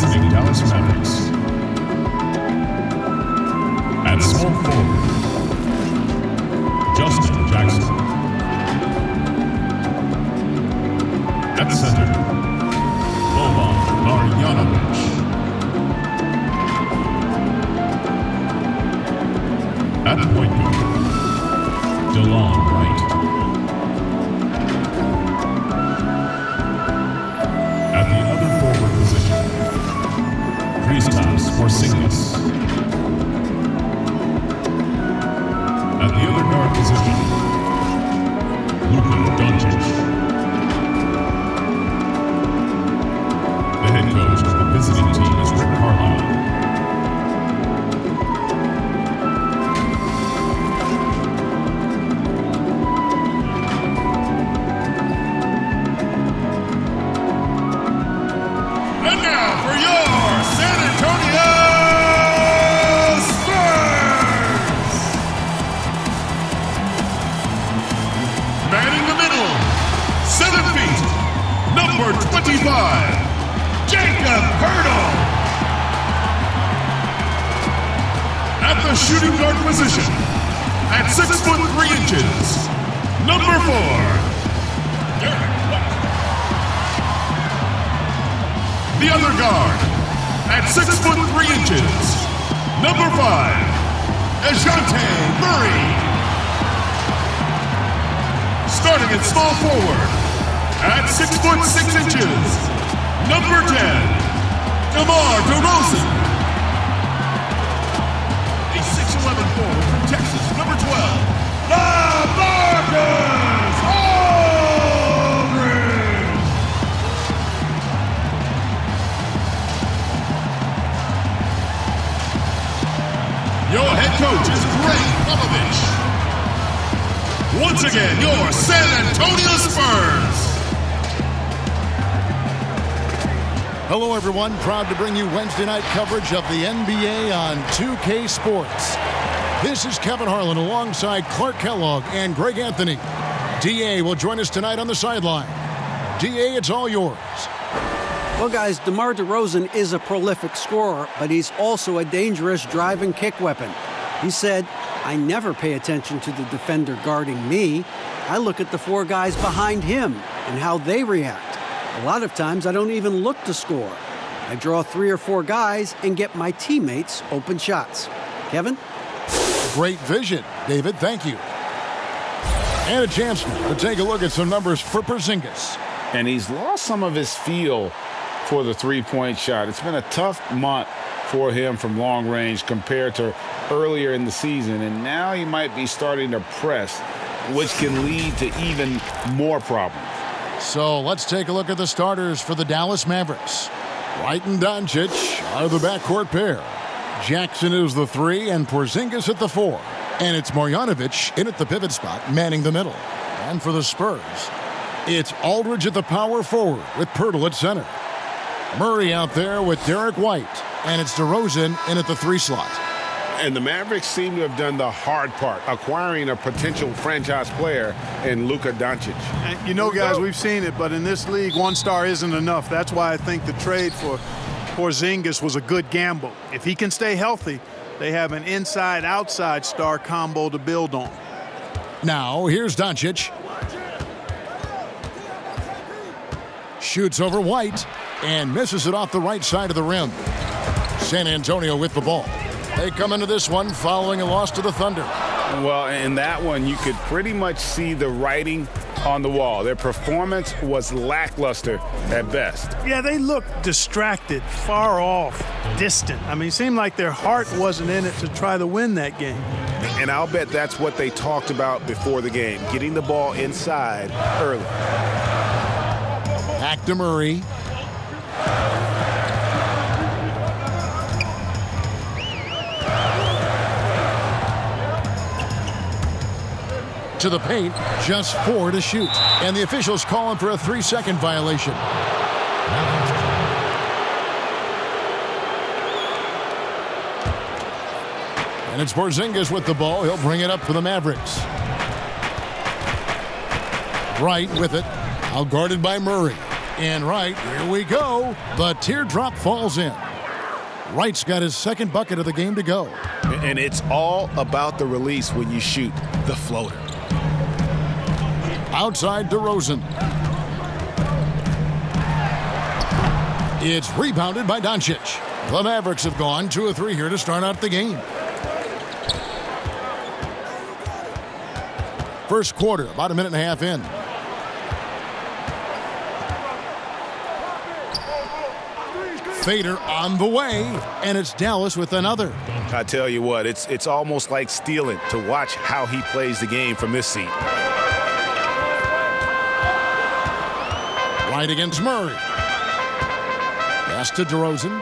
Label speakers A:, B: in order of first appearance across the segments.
A: visiting Dallas Mavericks. At small forward, Justin Jackson. At center, Boban Marjanovic. At point guard, DeLon Wright. At the other forward position, Kristaps Porzingis. At the other guard position, Luka Doncic. The head coach of the visiting team is Rick Carlisle.
B: And now for your San Antonio Spurs! Manning the middle, 7 feet, number 25. Jacob Hurdle. At the shooting guard position, at 6 foot 3 inches, number 4. The other guard, at 6 foot 3 inches, number 5. Dejounte Murray. Starting at small forward, at 6 foot 6 inches. Number 10, DeMar DeRozan. A 6'11" forward from Texas, number 12, LaMarcus Aldridge. Your head coach is Greg Popovich. Once again, your San Antonio Spurs.
C: Hello, everyone. Proud to bring you Wednesday night coverage of the NBA on 2K Sports. This is Kevin Harlan alongside Clark Kellogg and Greg Anthony. DA will join us tonight on the sideline. DA, it's all yours.
D: Well, guys, DeMar DeRozan is a prolific scorer, but he's also a dangerous drive and kick weapon. He said, "I never pay attention to the defender guarding me. I look at the 4 guys behind him and how they react. A lot of times I don't even look to score. I draw 3 or 4 guys and get my teammates open shots." Kevin?
C: Great vision, David. Thank you. And a chance to take a look at some numbers for Porzingis.
E: And he's lost some of his feel for the three-point shot. It's been a tough month for him from long range compared to earlier in the season. And now he might be starting to press, which can lead to even more problems.
C: So let's take a look at the starters for the Dallas Mavericks. Wright and Doncic are the backcourt pair. Jackson is the 3 and Porzingis at the 4. And it's Marjanovic in at the pivot spot, manning the middle. And for the Spurs, it's Aldridge at the power forward with Pirtle at center. Murray out there with Derek White. And it's DeRozan in at the 3 slot.
E: And the Mavericks seem to have done the hard part, acquiring a potential franchise player in Luka Doncic.
F: And you know, guys, we've seen it, but in this league, 1 star isn't enough. That's why I think the trade for Porzingis was a good gamble. If he can stay healthy, they have an inside-outside star combo to build on.
C: Now, here's Doncic. Shoots over White and misses it off the right side of the rim. San Antonio with the ball. They come into this one following a loss to the Thunder.
E: Well, in that one, you could pretty much see the writing on the wall. Their performance was lackluster at best.
F: Yeah, they looked distracted, far off, distant. I mean, it seemed like their heart wasn't in it to try to win that game.
E: And I'll bet that's what they talked about before the game, getting the ball inside early.
C: Back to Murray. To the paint, just 4 to shoot. And the officials call him for a 3-second violation. And it's Porzingis with the ball. He'll bring it up for the Mavericks. Wright with it. Out guarded by Murray. And right, here we go. The teardrop falls in. Wright's got his second bucket of the game to go.
E: And it's all about the release when you shoot the floater.
C: Outside DeRozan. It's rebounded by Doncic. The Mavericks have gone 2 of 3 here to start out the game. First quarter, about a minute and a half in. Fader on the way, and it's Dallas with another.
E: I tell you what, it's almost like stealing to watch how he plays the game from this seat.
C: Right against Murray. Pass to DeRozan.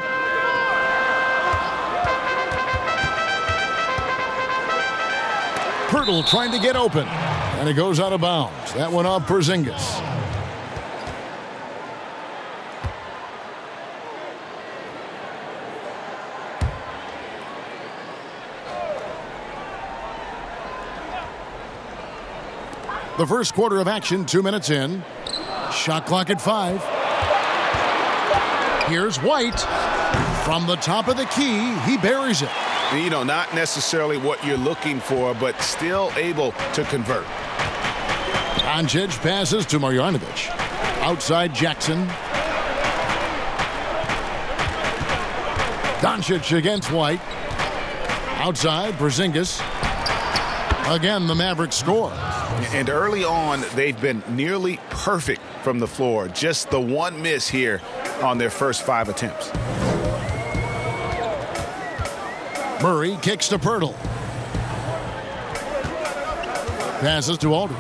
C: Pirtle trying to get open, and it goes out of bounds. That one off Porzingis. The first quarter of action, 2 minutes in. Shot clock at 5. Here's White. From the top of the key, he buries it.
E: You know, not necessarily what you're looking for, but still able to convert.
C: Doncic passes to Marjanovic. Outside Jackson. Doncic against White. Outside Porzingis. Again, the Mavericks score.
E: And early on, they've been nearly perfect from the floor. Just the one miss here on their first 5 attempts.
C: Murray kicks to Pirtle. Passes to Aldridge.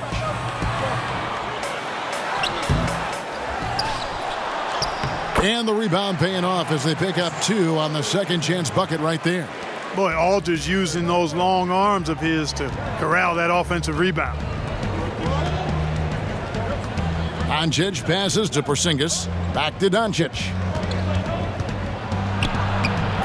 C: And the rebound paying off as they pick up 2 on the second chance bucket right there.
F: Boy, Aldridge using those long arms of his to corral that offensive rebound.
C: Doncic passes to Porzingis. Back to Doncic.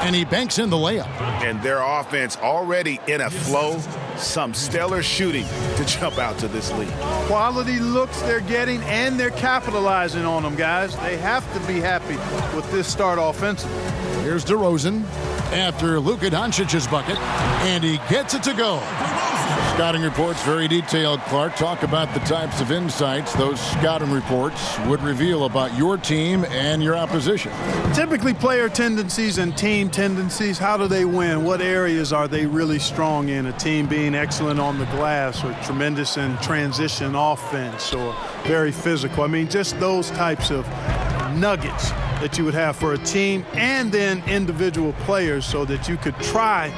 C: And he banks in the layup.
E: And their offense already in a flow. Some stellar shooting to jump out to this lead.
F: Quality looks they're getting, and they're capitalizing on them, guys. They have to be happy with this start offensively.
C: Here's DeRozan after Luka Doncic's bucket, and he gets it to go. Scouting reports very detailed, Clark. Talk about the types of insights those scouting reports would reveal about your team and your opposition.
F: Typically player tendencies and team tendencies. How do they win? What areas are they really strong in? A team being excellent on the glass, or tremendous in transition offense, or very physical. I mean, just those types of nuggets that you would have for a team, and then individual players, so that you could try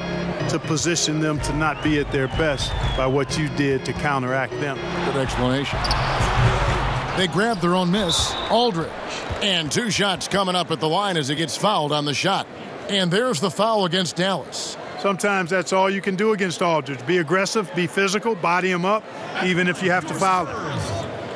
F: to position them to not be at their best by what you did to counteract them.
C: Good explanation. They grab their own miss. Aldridge. And 2 shots coming up at the line as he gets fouled on the shot. And there's the foul against Dallas.
F: Sometimes that's all you can do against Aldridge. Be aggressive, be physical, body him up, even if you have to foul him.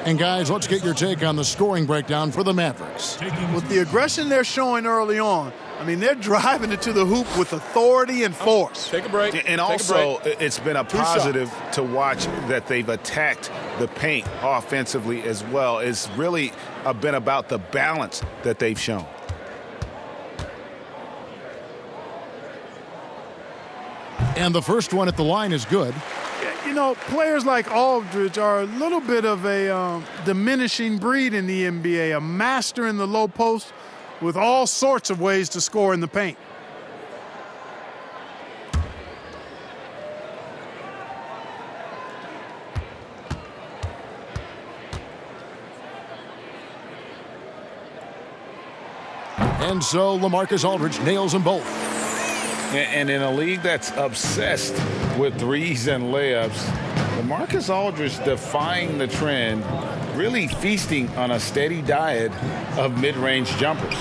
C: And guys, let's get your take on the scoring breakdown for the Mavericks.
F: With the aggression they're showing early on, I mean, they're driving it to the hoop with authority and force.
G: Take a break.
E: And also, it's been a positive to watch that they've attacked the paint offensively as well. It's really been about the balance that they've shown.
C: And the first one at the line is good.
F: You know, players like Aldridge are a little bit of a diminishing breed in the NBA, a master in the low post with all sorts of ways to score in the paint.
C: And so LaMarcus Aldridge nails them both.
E: And in a league that's obsessed with threes and layups, LaMarcus Aldridge defying the trend, really feasting on a steady diet of mid-range jumpers.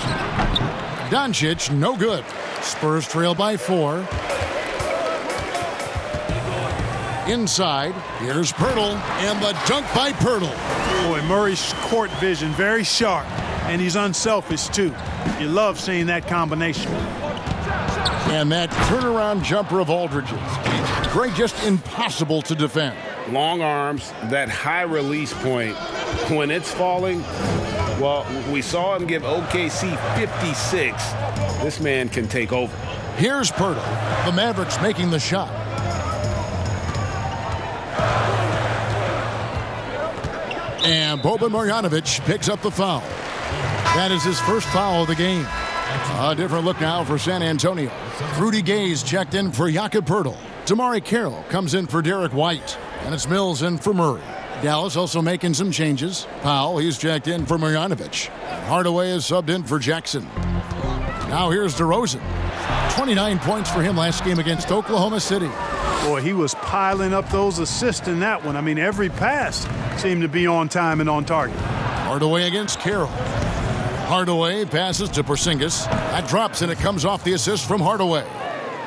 C: Doncic, no good. Spurs trail by 4. Inside, here's Pirtle, and the dunk by Pirtle.
F: Boy, Murray's court vision, very sharp, and he's unselfish, too. You love seeing that combination.
C: And that turnaround jumper of Aldridge's. Great, just impossible to defend.
E: Long arms, that high release point, when it's falling, Well, we saw him give OKC 56. This man can take over.
C: Here's Pirtle. The Mavericks making the shot. And Boban Marjanovic picks up the foul. That is his first foul of the game. A different look now for San Antonio. Rudy Gay's checked in for Jakob Pirtle. Damari Carroll comes in for Derek White. And it's Mills in for Murray. Dallas also making some changes. Powell, he's checked in for Marjanovic. Hardaway is subbed in for Jackson. Now here's DeRozan. 29 points for him last game against Oklahoma City.
F: Boy, he was piling up those assists in that one. I mean, every pass seemed to be on time and on target.
C: Hardaway against Carroll. Hardaway passes to Porzingis. That drops, and it comes off the assist from Hardaway.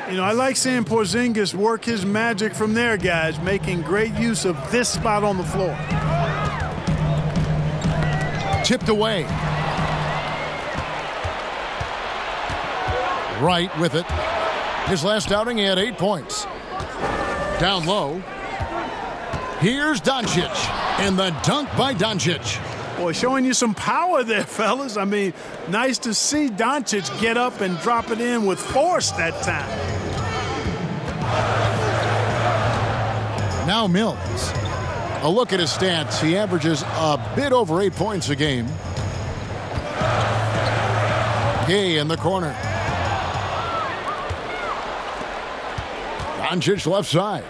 F: You know, I like seeing Porzingis work his magic from there, guys, making great use of this spot on the floor.
C: Tipped away. Right with it. His last outing, he had 8 points. Down low. Here's Doncic. And the dunk by Doncic.
F: Boy, showing you some power there, fellas. I mean, nice to see Doncic get up and drop it in with force that time.
C: Now Mills. A look at his stats. He averages a bit over 8 points a game. Gay in the corner. Doncic left side.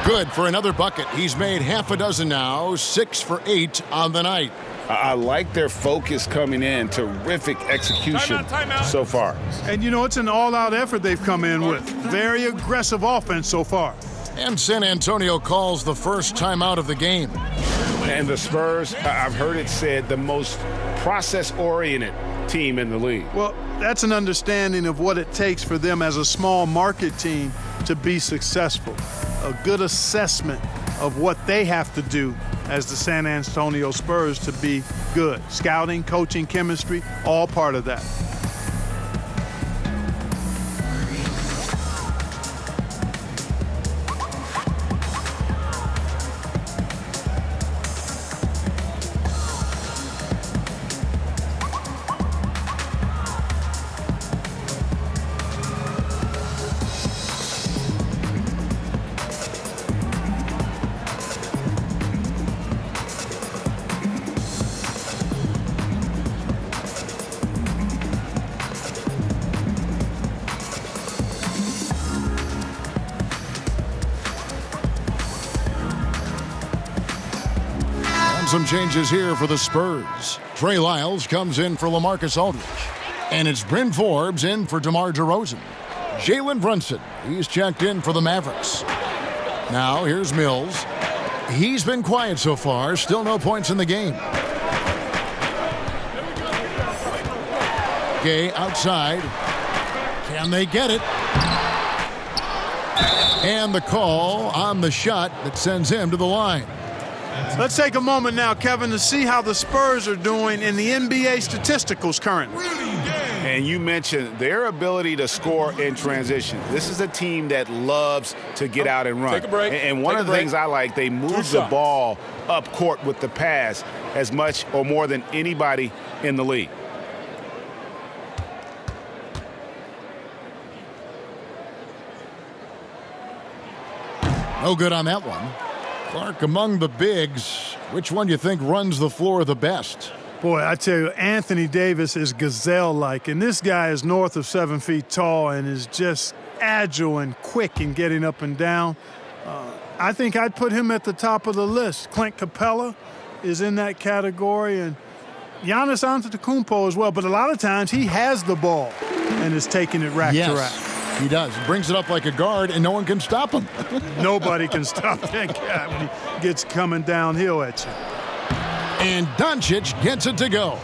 C: Good for another bucket. He's made half a dozen now, 6 for 8 on the night.
E: I like their focus coming in. Terrific execution so far.
F: And, you know, it's an all-out effort they've come in with. Very aggressive offense so far.
C: And San Antonio calls the first timeout of the game.
E: And the Spurs, I've heard it said, the most process-oriented team in the league.
F: Well, that's an understanding of what it takes for them as a small market team to be successful. A good assessment of what they have to do as the San Antonio Spurs to be good. Scouting, coaching, chemistry, all part of that.
C: Some changes here for the Spurs. Trey Lyles comes in for LaMarcus Aldridge. And it's Bryn Forbes in for DeMar DeRozan. Jalen Brunson, he's checked in for the Mavericks. Now here's Mills. He's been quiet so far, still no points in the game. Gay outside. Can they get it? And the call on the shot that sends him to the line.
F: Let's take a moment now, Kevin, to see how the Spurs are doing in the NBA statisticals currently.
E: And you mentioned their ability to score in transition. This is a team that loves to get out and run.
G: Take a break.
E: And one of the things I like, they move the ball up court with the pass as much or more than anybody in the league.
C: No good on that one. Clark, among the bigs, which one do you think runs the floor the best?
F: Boy, I tell you, Anthony Davis is gazelle-like, and this guy is north of 7 feet tall and is just agile and quick in getting up and down. I think I'd put him at the top of the list. Clint Capella is in that category, and Giannis Antetokounmpo as well. But a lot of times he has the ball and is taking it rack to rack.
C: He does. He brings it up like a guard, and no one can stop him.
F: Nobody can stop that guy when he gets coming downhill at you.
C: And Doncic gets it to go.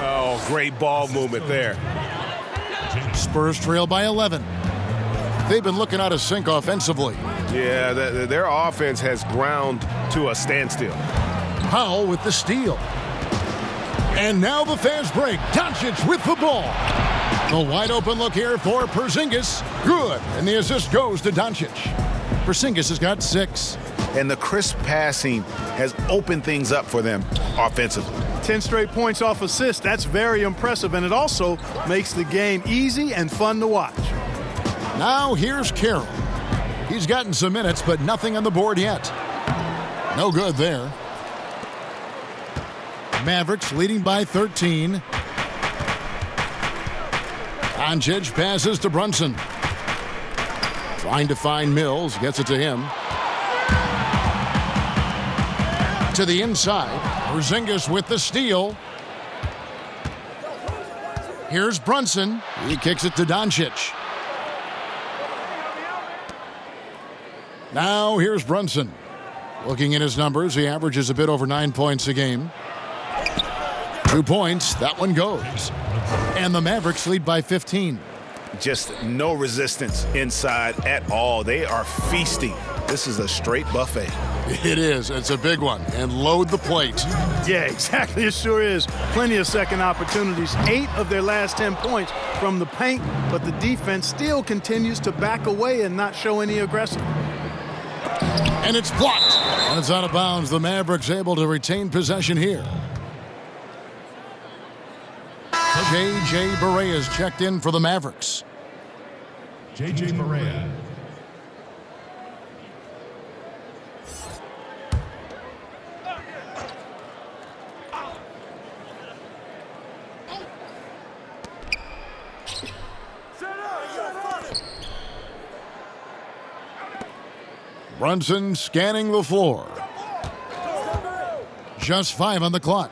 G: Oh, great ball movement there.
C: Spurs trail by 11. They've been looking out of sync offensively.
G: Yeah, their offense has ground to a standstill.
C: Powell with the steal. And now the fast break. Doncic with the ball. A wide open look here for Porzingis. Good. And the assist goes to Doncic. Porzingis has got 6.
E: And the crisp passing has opened things up for them offensively.
F: 10 straight points off assists. That's very impressive, and it also makes the game easy and fun to watch.
C: Now here's Carroll. He's gotten some minutes, but nothing on the board yet. No good there. Mavericks leading by 13. Doncic passes to Brunson. Trying to find Mills, gets it to him. To the inside, Porzingis with the steal. Here's Brunson. He kicks it to Doncic. Now here's Brunson. Looking at his numbers, he averages a bit over 9 points a game. 2 points, that one goes. And the Mavericks lead by 15.
G: Just no resistance inside at all. They are feasting. This is a straight buffet.
C: It is. It's a big one. And load the plate.
F: Yeah, exactly. It sure is. Plenty of second opportunities. 8 of their last 10 points from the paint, but the defense still continues to back away and not show any aggression.
C: And it's blocked. And it's out of bounds. The Mavericks able to retain possession here. J.J. Barea is checked in for the Mavericks.
A: J.J. Barea.
C: Brunson scanning the floor. Just 5 on the clock.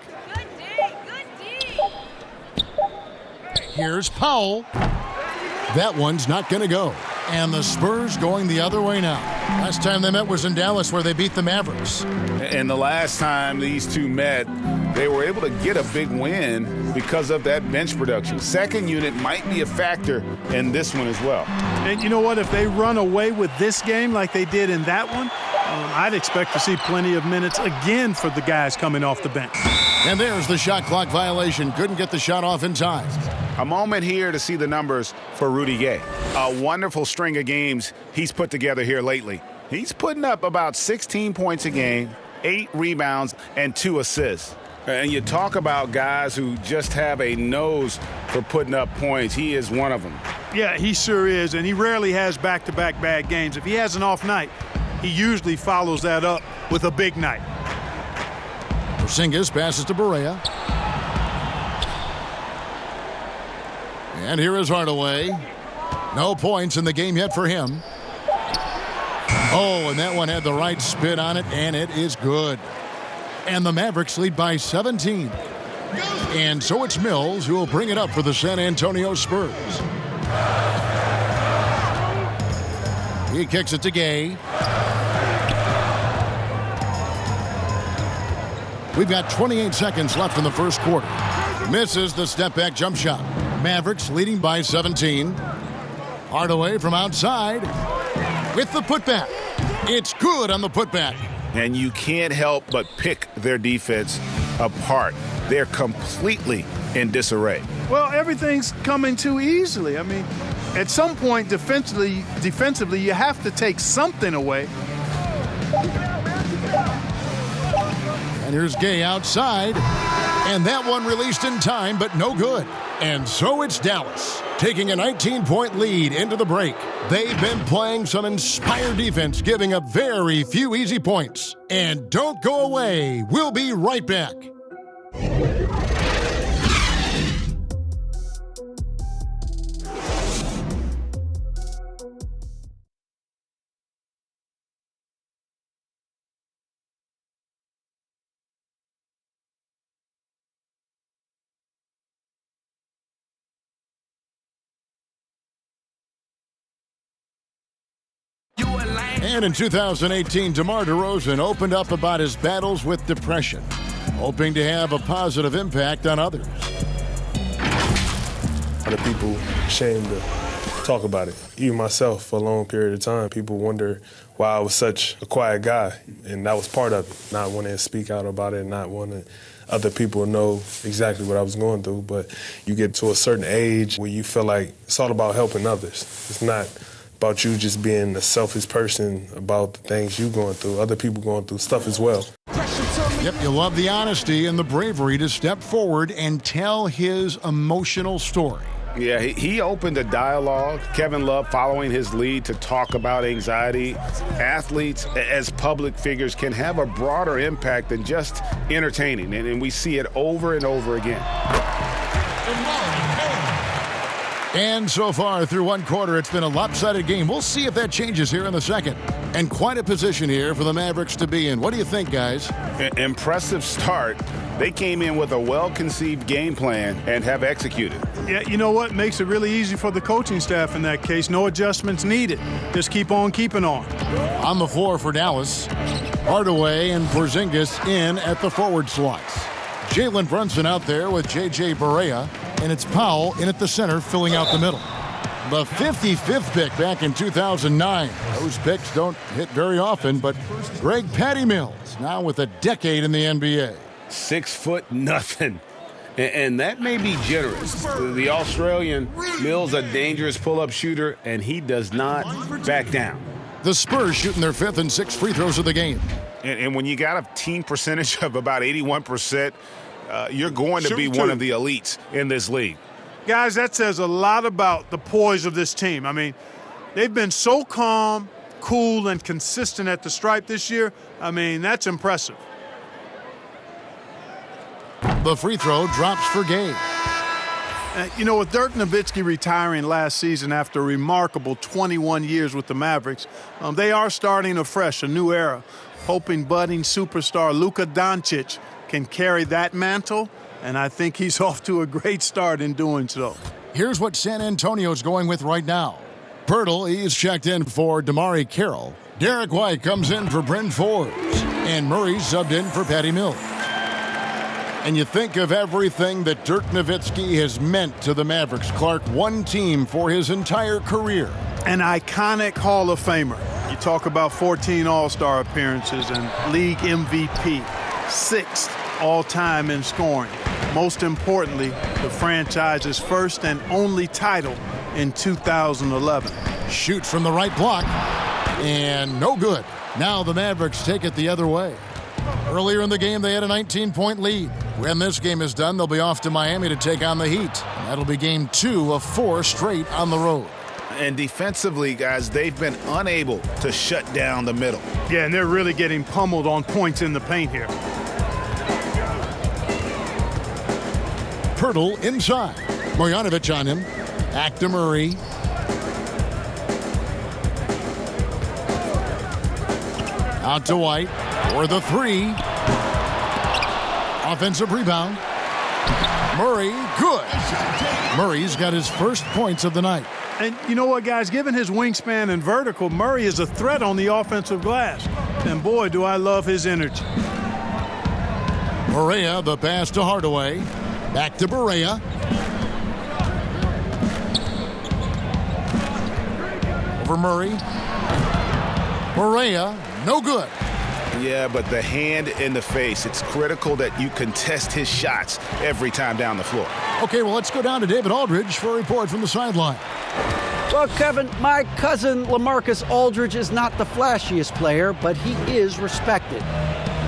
C: Here's Powell. That one's not going to go. And the Spurs going the other way now. Last time they met was in Dallas, where they beat the Mavericks.
E: And the last time these two met, they were able to get a big win because of that bench production. Second unit might be a factor in this one as well.
F: And you know what? If they run away with this game like they did in that one, I'd expect to see plenty of minutes again for the guys coming off the bench.
C: And there's the shot clock violation. Couldn't get the shot off in time.
E: A moment here to see the numbers for Rudy Gay. A wonderful string of games he's put together here lately. He's putting up about 16 points a game, 8 rebounds, and 2 assists. And you talk about guys who just have a nose for putting up points. He is one of them.
F: Yeah, he sure is, and he rarely has back-to-back bad games. If he has an off night, he usually follows that up with a big night.
C: Porzingis passes to Barea. And here is Hardaway. No points in the game yet for him. Oh, and that one had the right spin on it, and it is good. And the Mavericks lead by 17. And so it's Mills who will bring it up for the San Antonio Spurs. He kicks it to Gay. We've got 28 seconds left in the first quarter. Misses the step-back jump shot. Mavericks leading by 17. Hardaway from outside with the putback. It's good on the putback.
E: And you can't help but pick their defense apart. They're completely in disarray.
F: Well, everything's coming too easily. I mean, at some point defensively, you have to take something away.
C: And here's Gay outside. And that one released in time, but no good. And so it's Dallas, taking a 19-point lead into the break. They've been playing some inspired defense, giving up very few easy points. And don't go away. We'll be right back. And in 2018, DeMar DeRozan opened up about his battles with depression, hoping to have a positive impact on others.
H: A lot of people ashamed to talk about it. Even myself, for a long period of time, people wonder why I was such a quiet guy, and that was part of it, not wanting to speak out about it, not wanting other people to know exactly what I was going through. But you get to a certain age where you feel like it's all about helping others. It's not about you just being a selfish person about the things you're going through. Other people going through stuff as well.
I: Pressure to me.
C: Yep, you love the honesty and the bravery to step forward and tell his emotional story.
E: Yeah, he opened a dialogue. Kevin Love following his lead to talk about anxiety. Athletes as public figures can have a broader impact than just entertaining, and we see it over and over again.
C: And so far through one quarter, it's been a lopsided game. We'll see if that changes here in the second. And quite a position here for the Mavericks to be in. What do you think, guys?
E: Impressive start. They came in with a well-conceived game plan and have executed.
F: Yeah, you know what? Makes it really easy for the coaching staff in that case. No adjustments needed. Just keep on keeping on.
C: On the floor for Dallas, Hardaway and Porzingis in at the forward slots. Jalen Brunson out there with J.J. Barea, and it's Powell in at the center filling out the middle. The 55th pick back in 2009. Those picks don't hit very often, but Greg Patty Mills now with a decade in the NBA.
E: 6'0", and that may be generous. The Australian Mills, a dangerous pull-up shooter, and he does not back down.
C: The Spurs shooting their 5th and 6th free throws of the game.
G: And when you got a team percentage of about 81%, you're going to be one of the elites in this league.
F: Guys, that says a lot about the poise of this team. I mean, they've been so calm, cool, and consistent at the stripe this year. I mean, that's impressive.
C: The free throw drops for Gabe.
F: You know, with Dirk Nowitzki retiring last season after a remarkable 21 years with the Mavericks, they are starting afresh, a new era, hoping budding superstar Luka Doncic can carry that mantle, and I think he's off to a great start in doing so.
C: Here's what San Antonio's going with right now. Pirtle, he's checked in for Damari Carroll. Derek White comes in for Bryn Forbes. And Murray subbed in for Patty Mills. And you think of everything that Dirk Nowitzki has meant to the Mavericks. Clark, one team for his entire career.
F: An iconic Hall of Famer. You talk about 14 All-Star appearances and league MVP. 6th all-time in scoring. Most importantly, the franchise's first and only title in 2011.
C: Shoot from the right block. And no good. Now the Mavericks take it the other way. Earlier in the game, they had a 19-point lead. When this game is done, they'll be off to Miami to take on the Heat. That'll be game 2 of 4 straight on the road.
G: And defensively, guys, they've been unable to shut down the middle.
F: Yeah, and they're really getting pummeled on points in the paint here.
C: Pirtle inside. Marjanovic on him. Back to Murray. Out to White for the 3. Offensive rebound. Murray, good. Murray's got his first points of the night.
F: And you know what, guys? Given his wingspan and vertical, Murray is a threat on the offensive glass. And boy, do I love his energy.
C: Barea, the pass to Hardaway. Back to Barea. Over Murray. Barea, no good.
G: Yeah, but the hand in the face, it's critical that you contest his shots every time down the floor.
C: Okay, well, let's go down to David Aldridge for a report from the sideline.
D: Well, Kevin, my cousin LaMarcus Aldridge is not the flashiest player, but he is respected.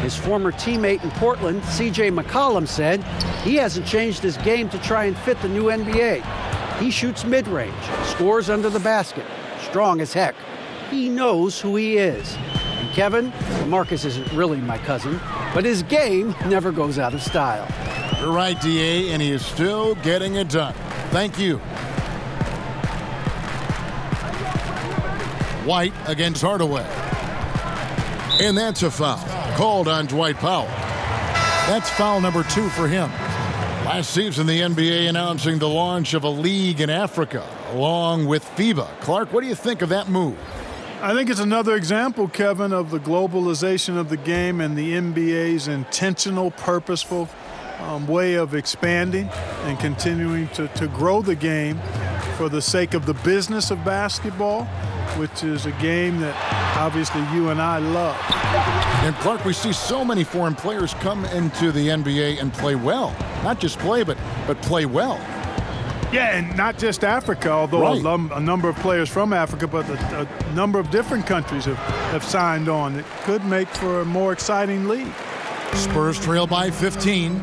D: His former teammate in Portland, C.J. McCollum, said he hasn't changed his game to try and fit the new NBA. He shoots mid-range, scores under the basket, strong as heck. He knows who he is. And Kevin, LaMarcus isn't really my cousin, but his game never goes out of style.
C: You're right, D.A., and he is still getting it done. Thank you. White against Hardaway. And that's a foul called on Dwight Powell. That's foul number 2 for him. Last season, the NBA announcing the launch of a league in Africa, along with FIBA. Clark, what do you think of that move?
F: I think it's another example, Kevin, of the globalization of the game and the NBA's intentional, purposeful way of expanding and continuing to grow the game for the sake of the business of basketball, which is a game that obviously you and I love.
C: And Clark, we see so many foreign players come into the NBA and play well. Not just play, but play well.
F: Yeah, and not just Africa, although
C: right.
F: A number of players from Africa, but a number of different countries have signed on. It could make for a more exciting league.
C: Spurs trail by 15.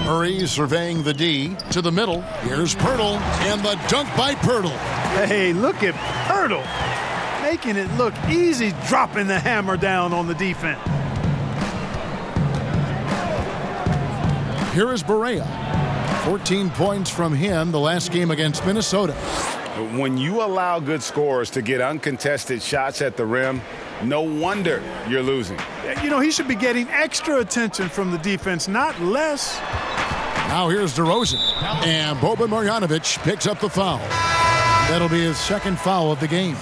C: Murray surveying the D to the middle. Here's Pirtle, and the dunk by Pirtle.
F: Hey, look at Pirtle, making it look easy, dropping the hammer down on the defense.
C: Here is Barea. 14 points from him the last game against Minnesota.
E: When you allow good scorers to get uncontested shots at the rim, no wonder you're losing.
F: You know, he should be getting extra attention from the defense, not less.
C: Now here's DeRozan. And Boban Marjanovic picks up the foul. That'll be his second foul of the game.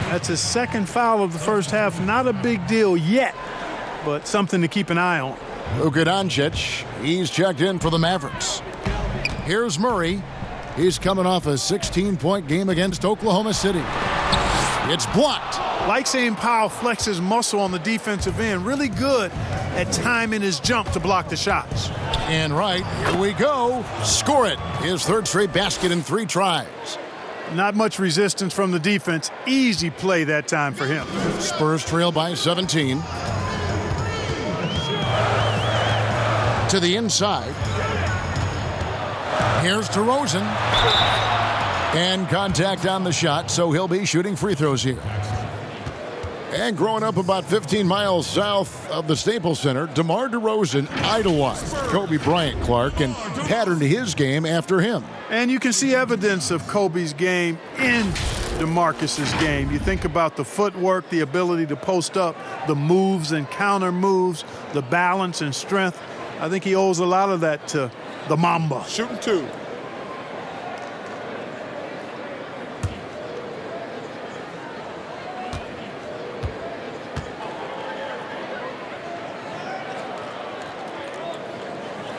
F: That's his second foul of the first half. Not a big deal yet, but something to keep an eye on.
C: Luka Doncic, he's checked in for the Mavericks. Here's Murray. He's coming off a 16-point game against Oklahoma City. It's blocked.
F: Like seeing Powell flex his muscle on the defensive end. Really good at timing his jump to block the shots.
C: And right, here we go. Score it. His third straight basket in 3 tries.
F: Not much resistance from the defense. Easy play that time for him.
C: Spurs trail by 17. To the inside. Here's DeRozan. And contact on the shot, so he'll be shooting free throws here. And growing up about 15 miles south of the Staples Center, DeMar DeRozan idolized Kobe Bryant Clark and patterned his game after him.
F: And you can see evidence of Kobe's game in DeMarcus's game. You think about the footwork, the ability to post up, the moves and counter moves, the balance and strength. I think he owes a lot of that to the Mamba.
G: Shooting 2.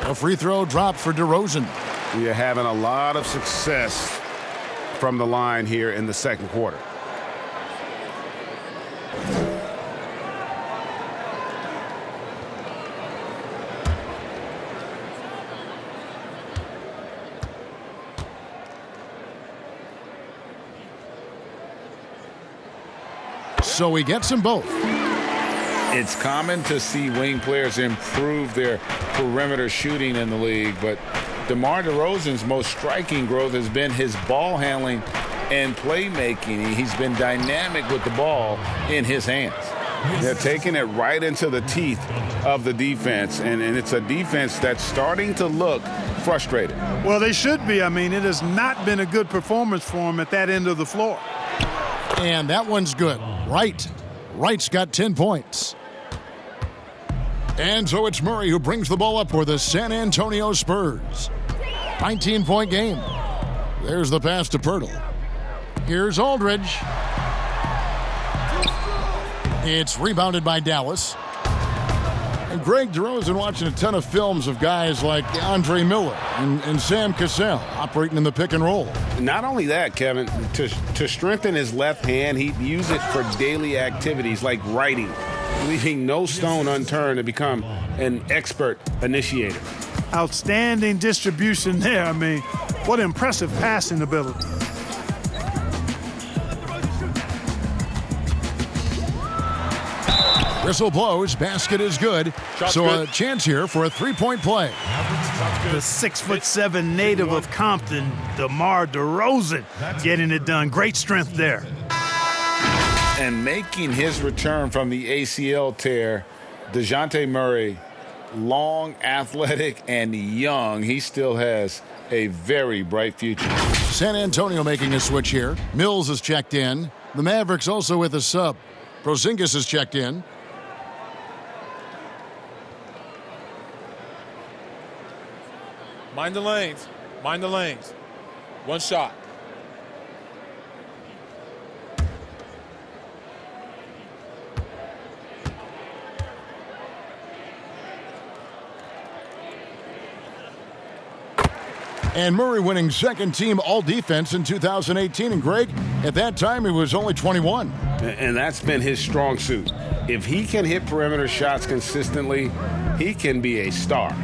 C: A free throw dropped for DeRozan.
E: We are having a lot of success from the line here in the second quarter.
C: So he gets them both.
E: It's common to see wing players improve their perimeter shooting in the league, but DeMar DeRozan's most striking growth has been his ball handling and playmaking. He's been dynamic with the ball in his hands. They're taking it right into the teeth of the defense, and it's a defense that's starting to look frustrated.
F: Well, they should be. I mean, it has not been a good performance for him at that end of the floor.
C: And that one's good. Wright's got 10 points. And so it's Murray who brings the ball up for the San Antonio Spurs. 19-point game. There's the pass to Pirtle. Here's Aldridge. It's rebounded by Dallas. And Greg DeRozan watching a ton of films of guys like Andre Miller and Sam Cassell operating in the pick and roll.
E: Not only that, Kevin, to strengthen his left hand, he'd use it for daily activities like writing, leaving no stone unturned to become an expert initiator.
F: Outstanding distribution there. I mean, what impressive passing ability.
C: Whistle blows, basket is good.
G: Shot's
C: so
G: good.
C: A chance here for a 3-point play.
F: The 6'7" native of Compton, DeMar DeRozan, getting it done. Great strength there.
E: And making his return from the ACL tear, DeJounte Murray, long, athletic, and young, he still has a very bright future.
C: San Antonio making a switch here. Mills is checked in. The Mavericks also with a sub. Porzingis is checked in.
I: Mind the lanes. Mind the lanes. One shot.
C: And Murray winning second team all defense in 2018. And Greg, at that time, he was only 21.
E: And that's been his strong suit. If he can hit perimeter shots consistently, he can be a star.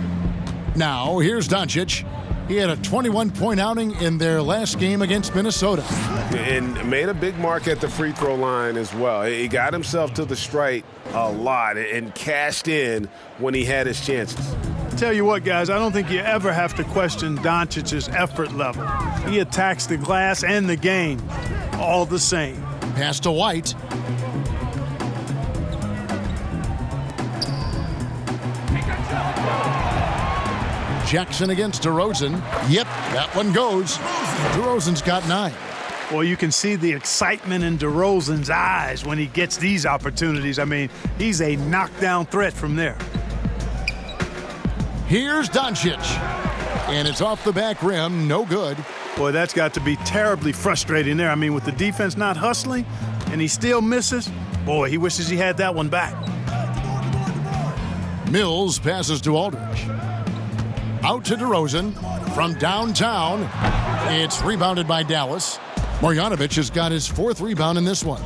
C: Now, here's Doncic. He had a 21-point outing in their last game against Minnesota.
E: And made a big mark at the free throw line as well. He got himself to the stripe a lot and cashed in when he had his chances.
F: Tell you what, guys, I don't think you ever have to question Doncic's effort level. He attacks the glass and the game all the same.
C: Pass to White. Jackson against DeRozan. Yep, that one goes. DeRozan's got 9.
F: Well, you can see the excitement in DeRozan's eyes when he gets these opportunities. I mean, he's a knockdown threat from there.
C: Here's Doncic. And it's off the back rim, no good.
F: Boy, that's got to be terribly frustrating there. I mean, with the defense not hustling and he still misses, boy, he wishes he had that one back.
C: Mills passes to Aldridge. Out to DeRozan from downtown. It's rebounded by Dallas. Marjanovic has got his 4th rebound in this one.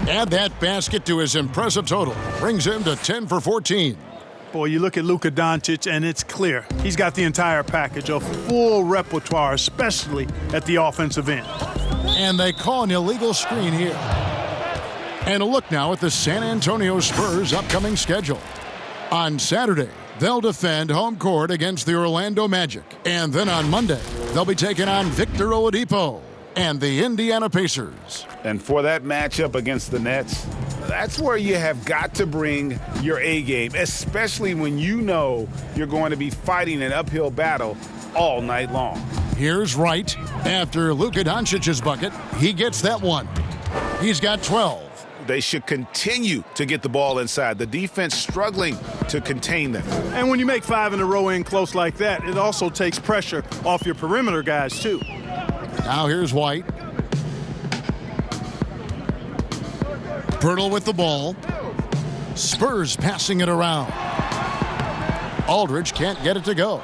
C: Add that basket to his impressive total. Brings him to 10 for 14.
F: Boy, you look at Luka Doncic, and it's clear. He's got the entire package, a full repertoire, especially at the offensive end.
C: And they call an illegal screen here. And a look now at the San Antonio Spurs' upcoming schedule. On Saturday, they'll defend home court against the Orlando Magic. And then on Monday, they'll be taking on Victor Oladipo and the Indiana Pacers.
E: And for that matchup against the Nets, that's where you have got to bring your A game, especially when you know you're going to be fighting an uphill battle all night long.
C: Here's Wright. After Luka Doncic's bucket, he gets that one. He's got 12.
G: They should continue to get the ball inside. The defense struggling to contain them.
F: And when you make 5 in a row in close like that, it also takes pressure off your perimeter guys, too.
C: Now here's White. Pirtle with the ball. Spurs passing it around. Aldridge can't get it to go.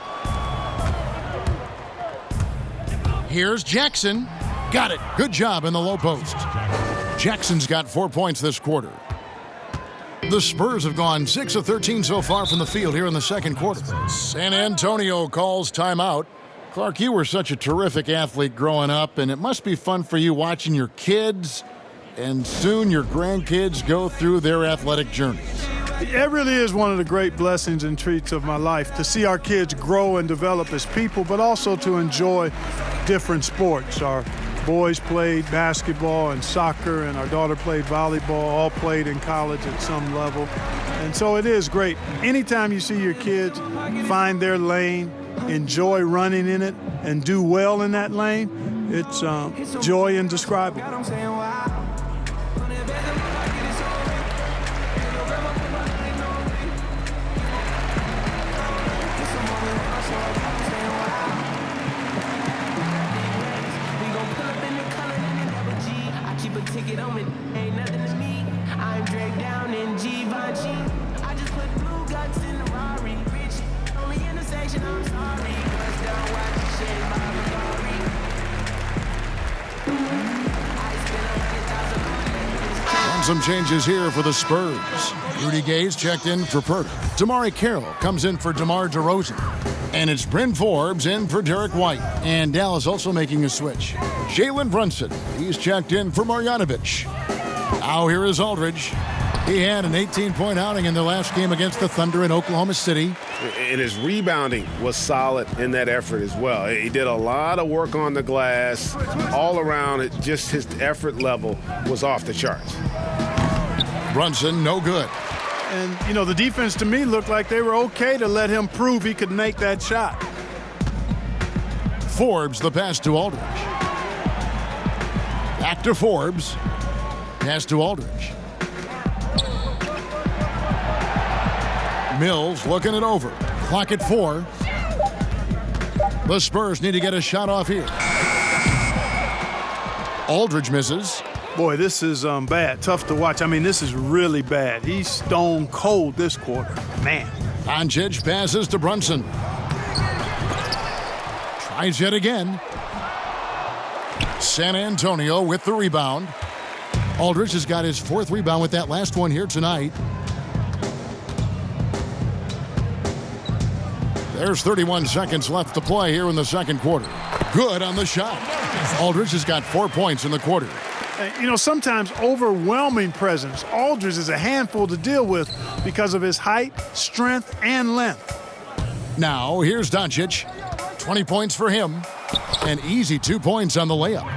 C: Here's Jackson. Got it. Good job in the low post. Jackson's got 4 points this quarter. The Spurs have gone 6 of 13 so far from the field here in the second quarter. San Antonio calls timeout. Clark, you were such a terrific athlete growing up, and it must be fun for you watching your kids and soon your grandkids go through their athletic journeys.
F: It really is one of the great blessings and treats of my life to see our kids grow and develop as people, but also to enjoy different sports. Our boys played basketball and soccer, and our daughter played volleyball, all played in college at some level. And so it is great. Anytime you see your kids find their lane, enjoy running in it, and do well in that lane, it's joy indescribable.
C: Some changes here for the Spurs. Rudy Gay's checked in for Pert. Damari Carroll comes in for DeMar DeRozan. And it's Bryn Forbes in for Derek White. And Dallas also making a switch. Jalen Brunson, he's checked in for Marjanovic. Now here is Aldridge. He had an 18-point outing in their last game against the Thunder in Oklahoma City.
E: And his rebounding was solid in that effort as well. He did a lot of work on the glass. All around, it just his effort level was off the charts.
C: Brunson, no good.
F: And, you know, the defense to me looked like they were okay to let him prove he could make that shot.
C: Forbes, the pass to Aldridge. Back to Forbes. Pass to Aldridge. Mills looking it over. Clock at 4. The Spurs need to get a shot off here. Aldridge misses.
F: Boy, this is bad. Tough to watch. I mean, this is really bad. He's stone cold this quarter. Man.
C: Doncic passes to Brunson. Tries yet again. San Antonio with the rebound. Aldridge has got his 4th rebound with that last one here tonight. There's 31 seconds left to play here in the second quarter. Good on the shot. Aldridge has got 4 points in the quarter.
F: You know, sometimes overwhelming presence. Aldridge is a handful to deal with because of his height, strength, and length.
C: Now, here's Doncic. 20 points for him. An easy 2 points on the layup.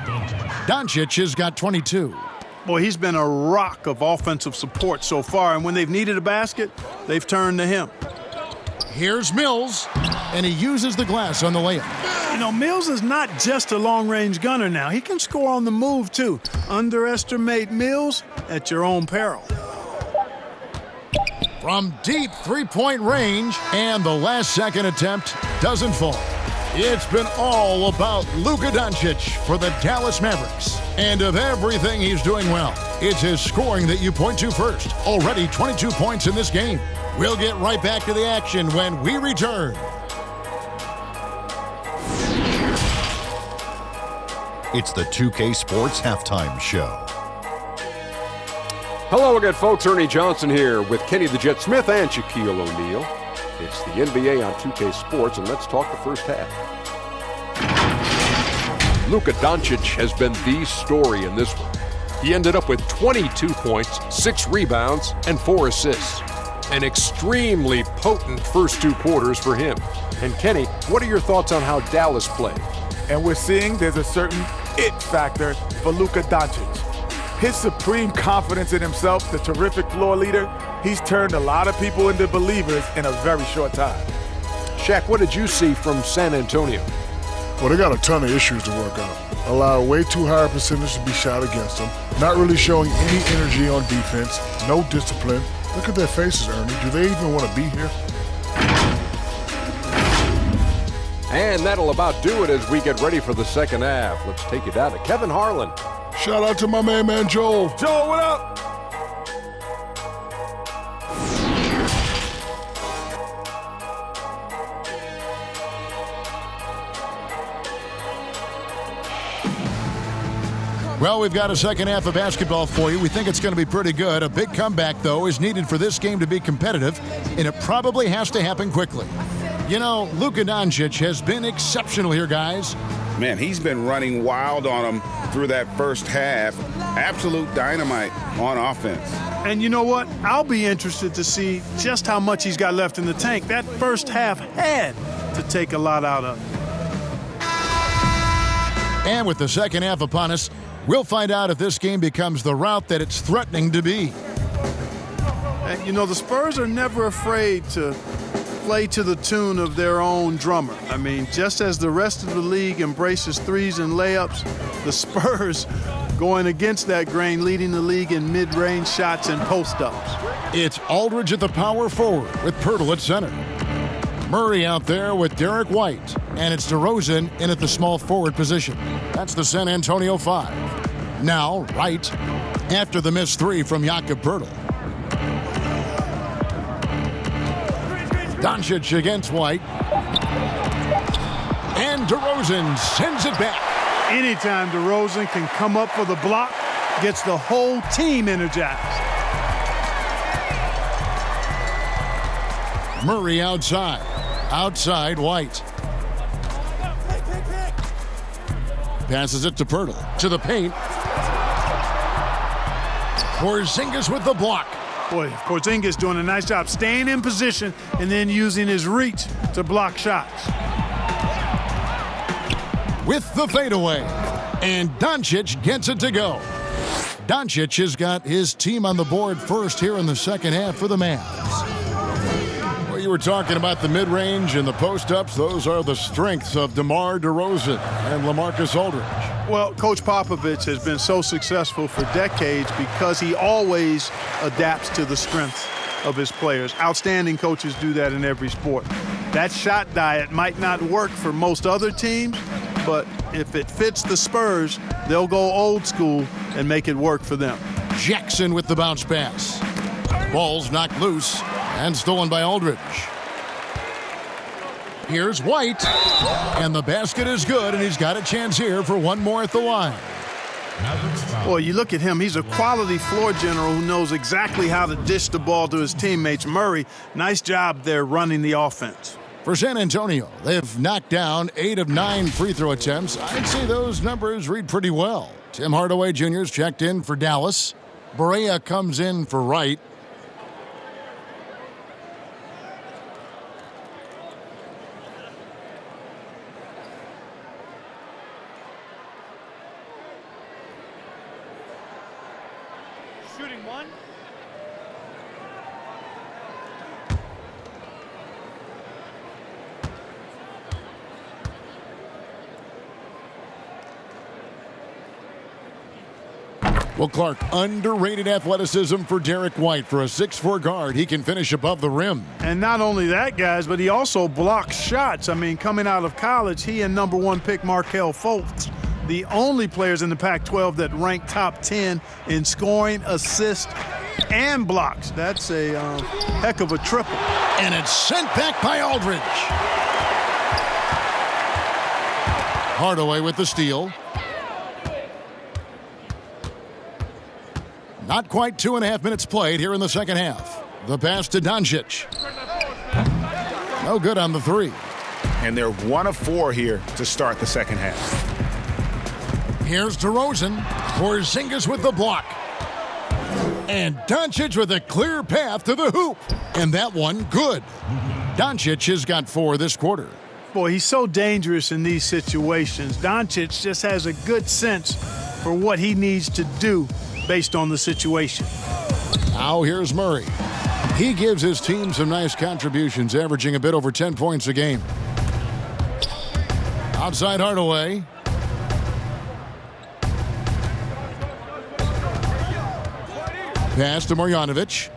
C: Doncic has got 22.
F: Boy, he's been a rock of offensive support so far, and when they've needed a basket, they've turned to him.
C: Here's Mills, and he uses the glass on the layup.
F: You know, Mills is not just a long-range gunner now. He can score on the move, too. Underestimate Mills at your own peril.
C: From deep three-point range, and the last second attempt doesn't fall. It's been all about Luka Doncic for the Dallas Mavericks. And of everything he's doing well, it's his scoring that you point to first. Already 22 points in this game. We'll get right back to the action when we return.
J: It's the 2K Sports Halftime Show.
K: Hello again, folks. Ernie Johnson here with Kenny the Jet Smith and Shaquille O'Neal. It's the NBA on 2K Sports, and let's talk the first half. Luka Doncic has been the story in this one. He ended up with 22 points, 6 rebounds, and 4 assists. An extremely potent first 2 quarters for him. And Kenny, what are your thoughts on how Dallas played?
L: And we're seeing there's a certain it factor for Luka Doncic. His supreme confidence in himself, the terrific floor leader, he's turned a lot of people into believers in a very short time.
K: Shaq, what did you see from San Antonio?
M: Well, they got a ton of issues to work out. Allow way too high a percentage to be shot against them. Not really showing any energy on defense. No discipline. Look at their faces, Ernie. Do they even want to be here?
K: And that'll about do it as we get ready for the second half. Let's take you down to Kevin Harlan.
M: Shout out to my man Joel.
L: Joel, what up?
C: Well, we've got a second half of basketball for you. We think it's going to be pretty good. A big comeback, though, is needed for this game to be competitive, and it probably has to happen quickly. You know, Luka Doncic has been exceptional here, guys.
E: Man, he's been running wild on him through that first half. Absolute dynamite on offense.
F: And you know what? I'll be interested to see just how much he's got left in the tank. That first half had to take a lot out of him.
C: And with the second half upon us, we'll find out if this game becomes the route that it's threatening to be.
F: And you know, the Spurs are never afraid to play to the tune of their own drummer. I mean, just as the rest of the league embraces threes and layups, the Spurs going against that grain, leading the league in mid-range shots and post-ups.
C: It's Aldridge at the power forward with Pirtle at center. Murray out there with Derek White, and it's DeRozan in at the small forward position. That's the San Antonio 5. Now, Wright, after the missed 3 from Jakob Pirtle. Doncic against White. And DeRozan sends it back.
F: Anytime DeRozan can come up for the block, gets the whole team energized.
C: Murray outside. Outside White. Passes it to Pirtle. To the paint. Porzingis with the block.
F: Boy, Porzingis doing a nice job staying in position and then using his reach to block shots.
C: With the fadeaway. And Doncic gets it to go. Doncic has got his team on the board first here in the second half for the Mavs. Well, you were talking about the mid-range and the post-ups. Those are the strengths of DeMar DeRozan and LaMarcus Aldridge.
F: Well, Coach Popovich has been so successful for decades because he always adapts to the strengths of his players. Outstanding coaches do that in every sport. That shot diet might not work for most other teams, but if it fits the Spurs, they'll go old school and make it work for them.
C: Jackson with the bounce pass. Ball's knocked loose and stolen by Aldridge. Here's White, and the basket is good, and he's got a chance here for one more at the line.
F: Well, you look at him, he's a quality floor general who knows exactly how to dish the ball to his teammates. Murray, nice job there running the offense.
C: For San Antonio, they've knocked down 8 of 9 free throw attempts. I'd say those numbers read pretty well. Tim Hardaway Jr.'s checked in for Dallas. Barea comes in for Wright.
N: Shooting one.
C: Well, Clark, underrated athleticism for Derek White. For a 6'4" guard, he can finish above the rim.
F: And not only that, guys, but he also blocks shots. I mean, coming out of college, he and number 1 pick Markelle Fultz, the only players in the Pac-12 that rank top 10 in scoring, assists, and blocks. That's a heck of a triple.
C: And it's sent back by Aldridge. Hardaway with the steal. Not quite 2.5 minutes played here in the second half. The pass to Doncic. No good on the 3.
G: And they're 1 of 4 here to start the second half.
C: Here's DeRozan. Porzingis with the block. And Doncic with a clear path to the hoop. And that one, good. Doncic has got 4 this quarter.
F: Boy, he's so dangerous in these situations. Doncic just has a good sense for what he needs to do based on the situation.
C: Now here's Murray. He gives his team some nice contributions, averaging a bit over 10 points a game. Outside Hardaway. Pass to Marjanovic.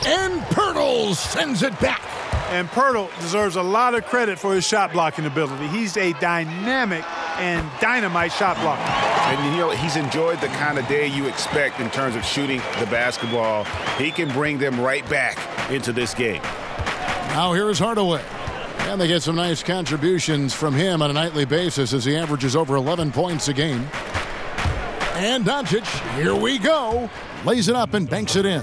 C: And Pirtle sends it back.
F: And Pirtle deserves a lot of credit for his shot blocking ability. He's a dynamic and dynamite shot blocker.
G: And, you know, he's enjoyed the kind of day you expect in terms of shooting the basketball. He can bring them right back into this game.
C: Now here's Hardaway. And they get some nice contributions from him on a nightly basis as he averages over 11 points a game. And Doncic, here we go, lays it up and banks it in.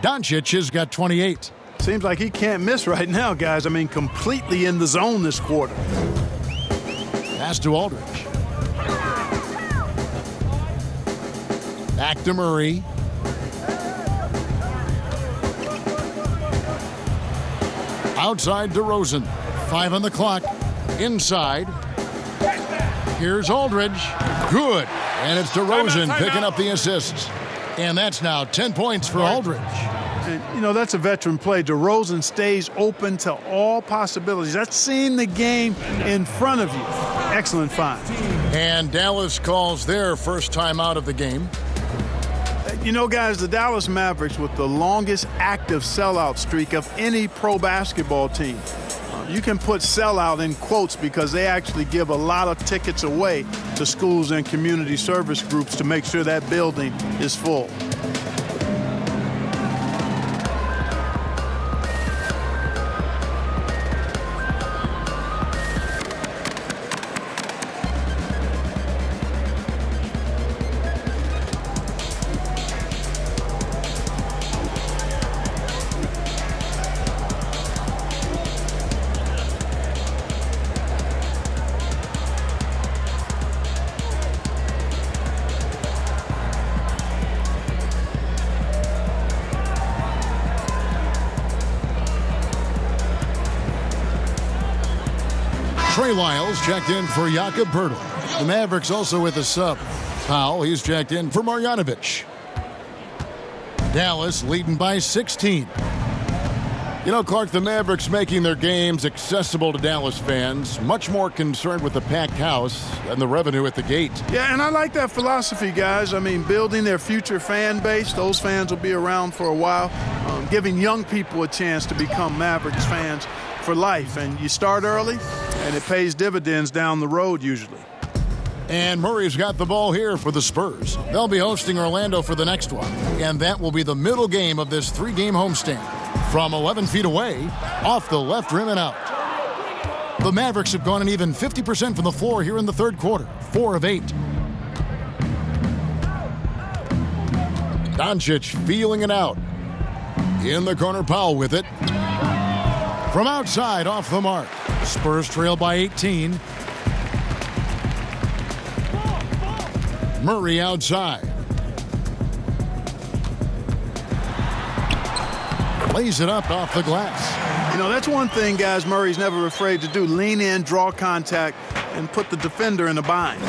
C: Doncic has got 28.
F: Seems like he can't miss right now, guys. I mean, completely in the zone this quarter.
C: Pass to Aldridge. Back to Murray. Outside DeRozan. 5 on the clock. Inside. Here's Aldridge. Good. And it's DeRozan picking up the assists. And that's now 10 points for Aldridge.
F: And, you know, that's a veteran play. DeRozan stays open to all possibilities. That's seeing the game in front of you. Excellent find.
C: And Dallas calls their first time out of the game.
F: You know, guys, the Dallas Mavericks with the longest active sellout streak of any pro basketball team. You can put sellout in quotes because they actually give a lot of tickets away to schools and community service groups to make sure that building is full.
C: Trey Lyles checked in for Jakob Poeltl. The Mavericks also with a sub. Powell, he's checked in for Marjanovic. Dallas leading by 16. You know, Clark, the Mavericks making their games accessible to Dallas fans, much more concerned with the packed house than the revenue at the gate.
F: Yeah, and I like that philosophy, guys. I mean, building their future fan base. Those fans will be around for a while. Giving young people a chance to become Mavericks fans for life. And you start early, and it pays dividends down the road usually.
C: And Murray's got the ball here for the Spurs. They'll be hosting Orlando for the next one. And that will be the middle game of this 3-game homestand. From 11 feet away, off the left rim and out. The Mavericks have gone an even 50% from the floor here in the third quarter. 4 of 8. Doncic feeling it out. In the corner, Powell with it. From outside, off the mark. Spurs trail by 18. Murray outside. Lays it up off the glass.
F: You know, that's one thing, guys, Murray's never afraid to do. Lean in, draw contact, and put the defender in a bind.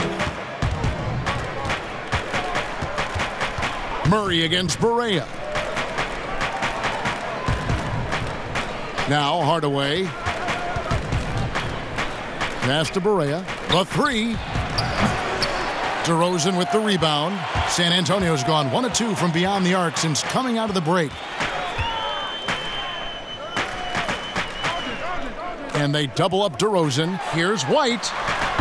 C: Murray against Barea. Now Hardaway. Pass to Barea. The three. DeRozan with the rebound. San Antonio's gone 1 of 2 from beyond the arc since coming out of the break. And they double up DeRozan. Here's White.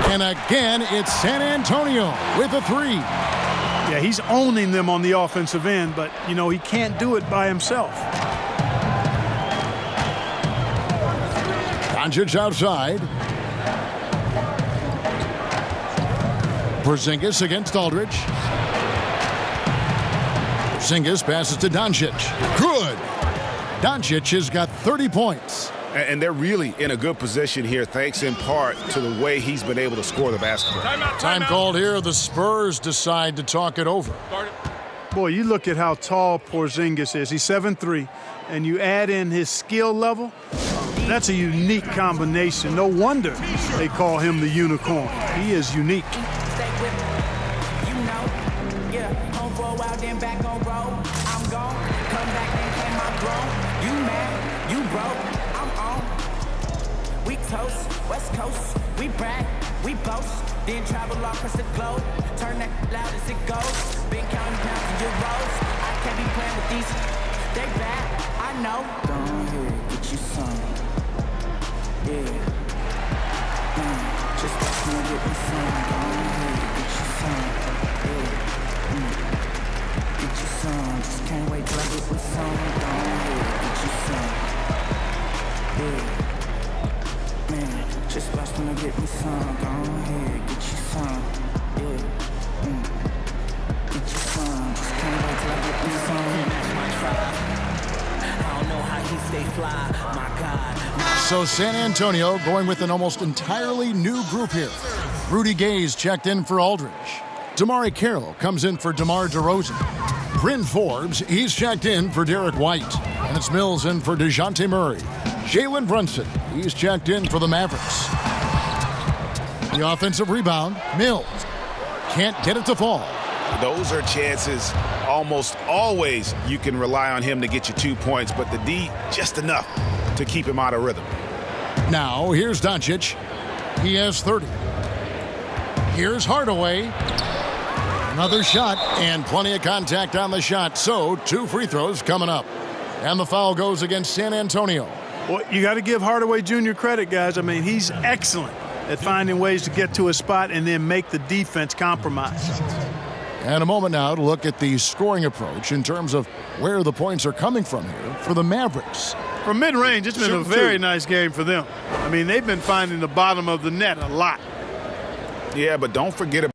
C: And again, it's San Antonio with a three.
F: Yeah, he's owning them on the offensive end, but, you know, he can't do it by himself.
C: Doncic outside. Porzingis against Aldridge. Porzingis passes to Doncic. Good. Doncic has got 30 points.
G: And they're really in a good position here, thanks in part to the way he's been able to score the basketball.
C: Time called here. The Spurs decide to talk it over.
F: Boy, you look at how tall Porzingis is. He's 7'3", and you add in his skill level. That's a unique combination. No wonder they call him the unicorn. He is unique.
O: Toast, West Coast, we brag, we boast, then travel all across the globe, turn that loud as it goes, been counting pounds and euros, I can't be playing with these, they bad, I know. Go ahead, get you some, yeah, just watch me get me some, go ahead, get you some, yeah, get you some, just can't wait till I get me some, go ahead, get you some, yeah. Man, just watch when I get me some. Go ahead, get you some. Yeah. Get you some. Just can't wait till I get me some. That's my tribe. I don't know how he stay fly. My God.
C: So San Antonio going with an almost entirely new group here. Rudy Gay's checked in for Aldridge. Damari Carroll comes in for DeMar DeRozan. Bryn Forbes, he's checked in for Derek White. And it's Mills in for DeJounte Murray. Jalen Brunson, he's checked in for the Mavericks. The offensive rebound, Mills. Can't get it to fall.
G: Those are chances almost always you can rely on him to get you 2 points, but the D just enough to keep him out of rhythm.
C: Now, here's Doncic. He has 30. Here's Hardaway. Another shot and plenty of contact on the shot. So 2 free throws coming up. And the foul goes against San Antonio.
F: Well, you got to give Hardaway Jr. credit, guys. I mean, he's excellent at finding ways to get to a spot and then make the defense compromise.
C: And a moment now to look at the scoring approach in terms of where the points are coming from here for the Mavericks.
F: From mid-range, it's been a very nice game for them. I mean, they've been finding the bottom of the net a lot.
G: Yeah, but don't forget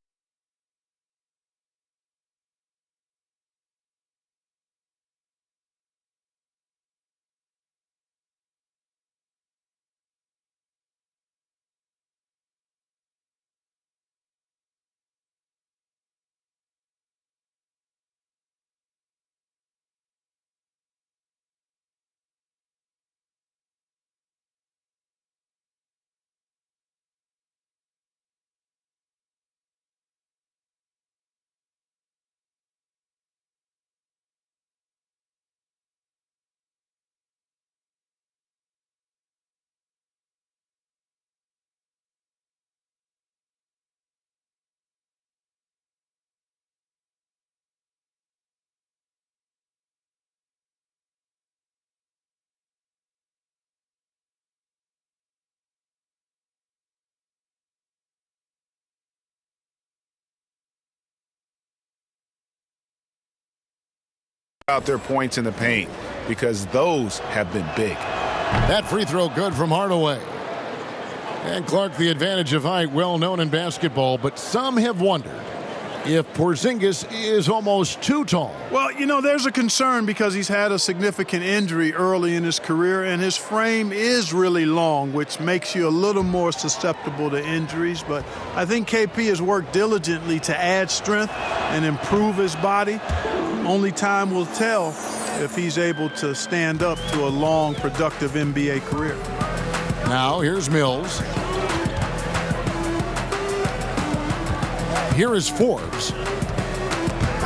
G: about their points in the paint because those have been big.
C: That free throw good from Hardaway. And Clark, the advantage of height, well known in basketball, but some have wondered if Porzingis is almost too tall.
F: Well, you know, there's a concern because he's had a significant injury early in his career, and his frame is really long, which makes you a little more susceptible to injuries. But I think KP has worked diligently to add strength and improve his body. Only time will tell if he's able to stand up to a long, productive NBA career.
C: Now, here's Mills. Here is Forbes.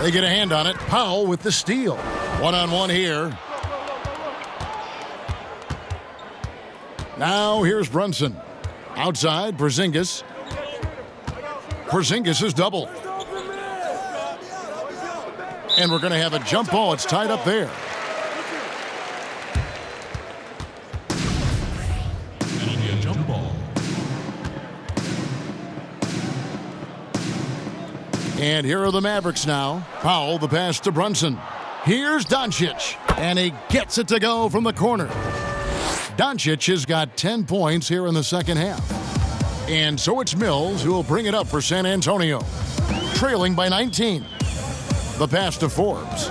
C: They get a hand on it. Powell with the steal. One-on-one here. Now here's Brunson. Outside, Porzingis. Porzingis is double. And we're going to have a jump ball. It's tied up there.
A: That'll be a jump ball.
C: And here are the Mavericks now. Powell, the pass to Brunson. Here's Doncic, and he gets it to go from the corner. Doncic has got 10 points here in the second half. And so it's Mills who will bring it up for San Antonio, trailing by 19. The pass to Forbes.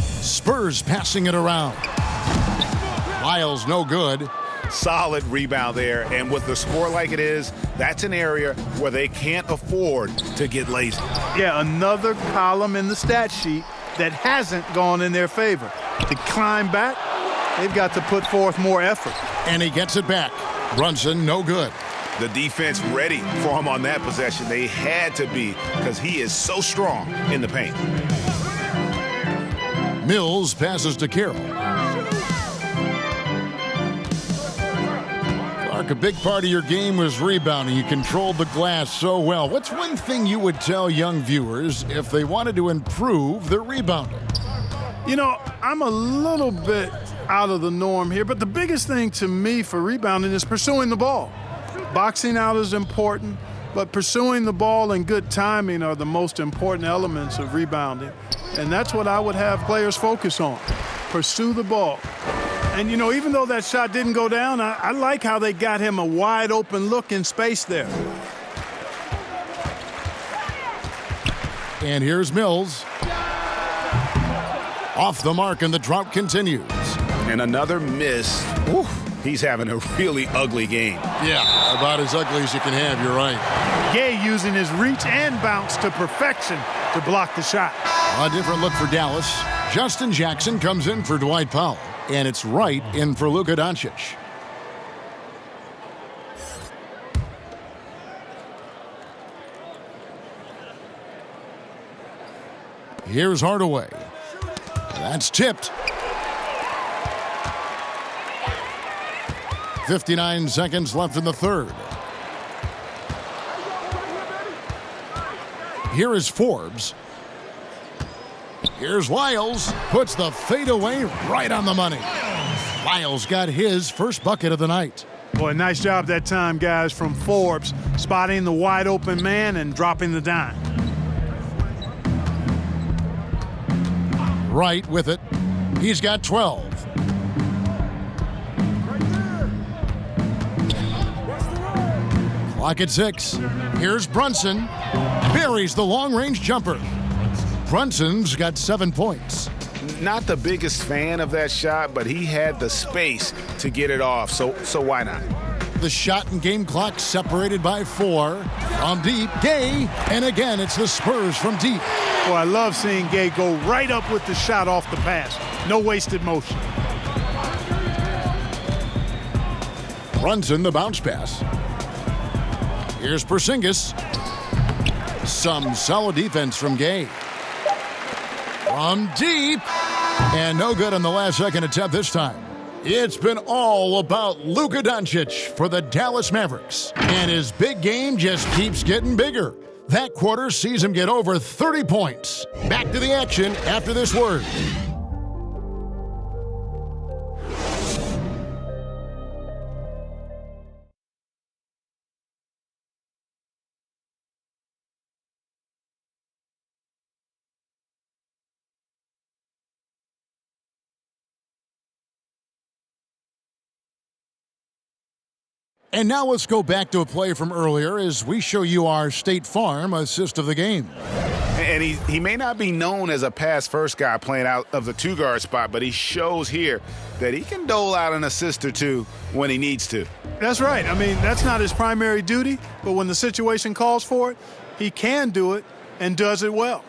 C: Spurs passing it around. Lyles no good.
G: Solid rebound there, and with the score like it is, that's an area where they can't afford to get lazy.
F: Yeah, another column in the stat sheet that hasn't gone in their favor. To climb back, they've got to put forth more effort.
C: And he gets it back. Brunson, no good.
G: The defense ready for him on that possession. They had to be because he is so strong in the paint.
C: Mills passes to Carroll. Clark, a big part of your game was rebounding. You controlled the glass so well. What's one thing you would tell young viewers if they wanted to improve their rebounding?
F: You know, I'm a little bit out of the norm here, but the biggest thing to me for rebounding is pursuing the ball. Boxing out is important, but pursuing the ball and good timing are the most important elements of rebounding. And that's what I would have players focus on. Pursue the ball. And, you know, even though that shot didn't go down, I like how they got him a wide open look in space there.
C: And here's Mills. Off the mark, and the drought continues.
G: And another miss. Whew, he's having a really ugly game.
C: Yeah, about as ugly as you can have, you're right.
F: Gay using his reach and bounce to perfection to block the shot.
C: A different look for Dallas. Justin Jackson comes in for Dwight Powell. And it's right in for Luka Doncic. Here's Hardaway. That's tipped. 59 seconds left in the third. Here is Forbes. Here's Lyles. Puts the fadeaway right on the money. Lyles got his first bucket of the night.
F: Boy, nice job that time, guys, from Forbes, spotting the wide open man and dropping the dime.
C: Right with it. He's got 12. Clock at 6. Here's Brunson. Buries the long-range jumper. Brunson's got 7 points.
G: Not the biggest fan of that shot, but he had the space to get it off, so why not?
C: The shot and game clock separated by 4. From deep, Gay, and again it's the Spurs from deep.
F: Well, I love seeing Gay go right up with the shot off the pass. No wasted motion.
C: Brunson, the bounce pass. Here's Porzingis. Some solid defense from Gay. From deep, and no good on the last second attempt this time. It's been all about Luka Doncic for the Dallas Mavericks, and his big game just keeps getting bigger. That quarter sees him get over 30 points. Back to the action after this word. And now let's go back to a play from earlier as we show you our State Farm assist of the game.
G: And he may not be known as a pass-first guy playing out of the two-guard spot, but he shows here that he can dole out an assist or two when he needs to.
F: That's right. I mean, that's not his primary duty, but when the situation calls for it, he can do it and does it well.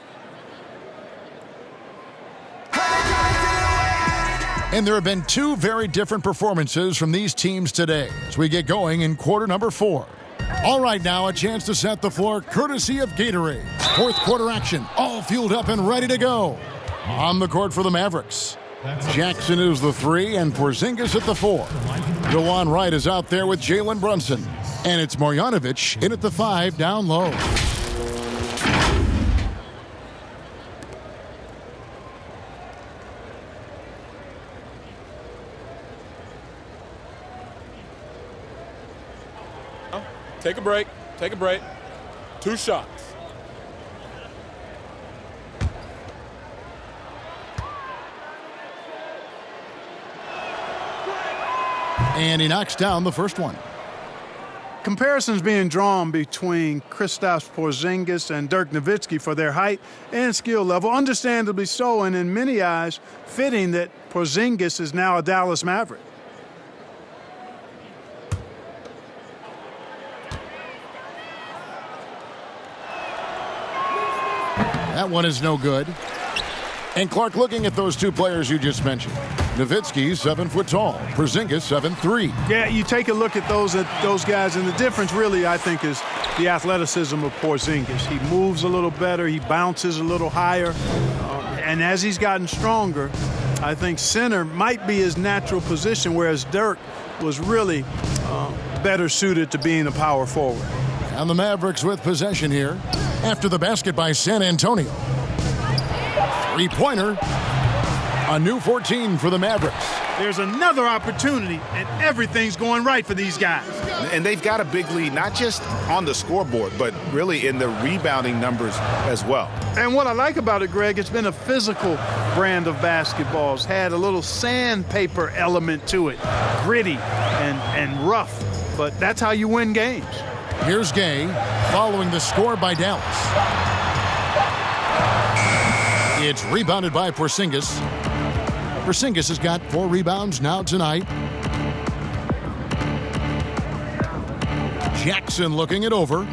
C: And there have been two very different performances from these teams today as we get going in quarter number 4. All right, now a chance to set the floor courtesy of Gatorade. Fourth quarter action, all fueled up and ready to go. On the court for the Mavericks, Jackson is the 3 and Porzingis at the 4. DeJuan Wright is out there with Jalen Brunson. And it's Marjanovic in at the 5 down low.
I: Take a break. Take a break. 2 shots.
C: And he knocks down the first one.
F: Comparisons being drawn between Kristaps Porzingis and Dirk Nowitzki for their height and skill level, understandably so, and in many eyes, fitting that Porzingis is now a Dallas Maverick.
C: That one is no good. And Clark, looking at those two players you just mentioned, Nowitzki 7 foot tall, Porzingis 7'3".
F: Yeah, you take a look at those guys, and the difference really, I think, is the athleticism of Porzingis. He moves a little better, he bounces a little higher, and as he's gotten stronger, I think center might be his natural position, whereas Dirk was really better suited to being a power forward.
C: And the Mavericks with possession here after the basket by San Antonio. Three-pointer. A new 14 for the Mavericks.
F: There's another opportunity, and everything's going right for these guys.
G: And they've got a big lead, not just on the scoreboard, but really in the rebounding numbers as well.
F: And what I like about it, Greg, it's been a physical brand of basketball. It's had a little sandpaper element to it, gritty and rough, but that's how you win games.
C: Here's Gay following the score by Dallas. It's rebounded by Porzingis. Porzingis has got 4 rebounds now tonight. Jackson looking it over.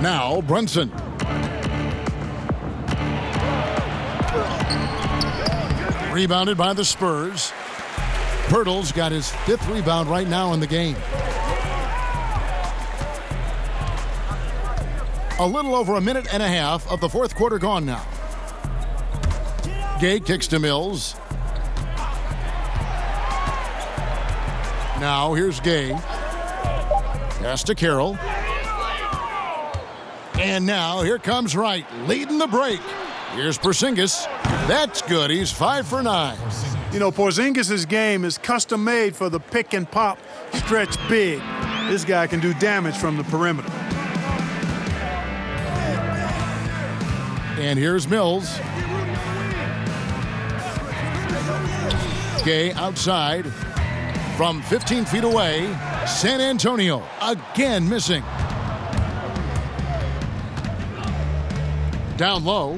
C: Now Brunson. Rebounded by the Spurs. Pirtle's got his 5th rebound right now in the game. A little over a minute and a half of the fourth quarter gone now. Gay kicks to Mills. Now here's Gay. Pass to Carroll. And now here comes Wright, leading the break. Here's Porzingis. That's good. He's 5 for 9.
F: You know, Porzingis' game is custom made for the pick and pop stretch big. This guy can do damage from the perimeter.
C: And here's Mills. Gay outside from 15 feet away. San Antonio again missing. Down low.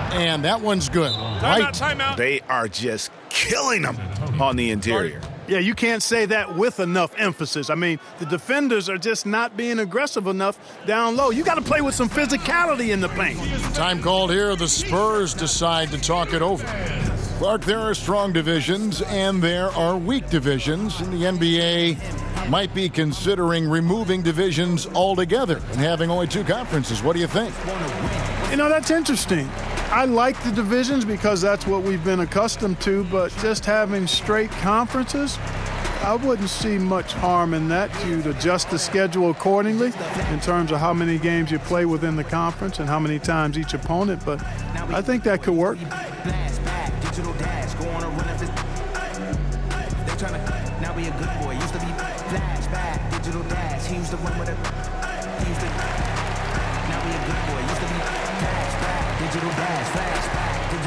C: And that one's good.
I: Timeout.
G: They are just killing them on the interior.
F: Yeah, you can't say that with enough emphasis. I mean, the defenders are just not being aggressive enough down low. You got to play with some physicality in the paint.
C: Time called here. The Spurs decide to talk it over. Clark, there are strong divisions and there are weak divisions. And the NBA might be considering removing divisions altogether and having only 2 conferences. What do you think?
F: You know, that's interesting. I like the divisions because that's what we've been accustomed to, but just having straight conferences, I wouldn't see much harm in that. You'd adjust the schedule accordingly in terms of how many games you play within the conference and how many times each opponent, but I think that could work.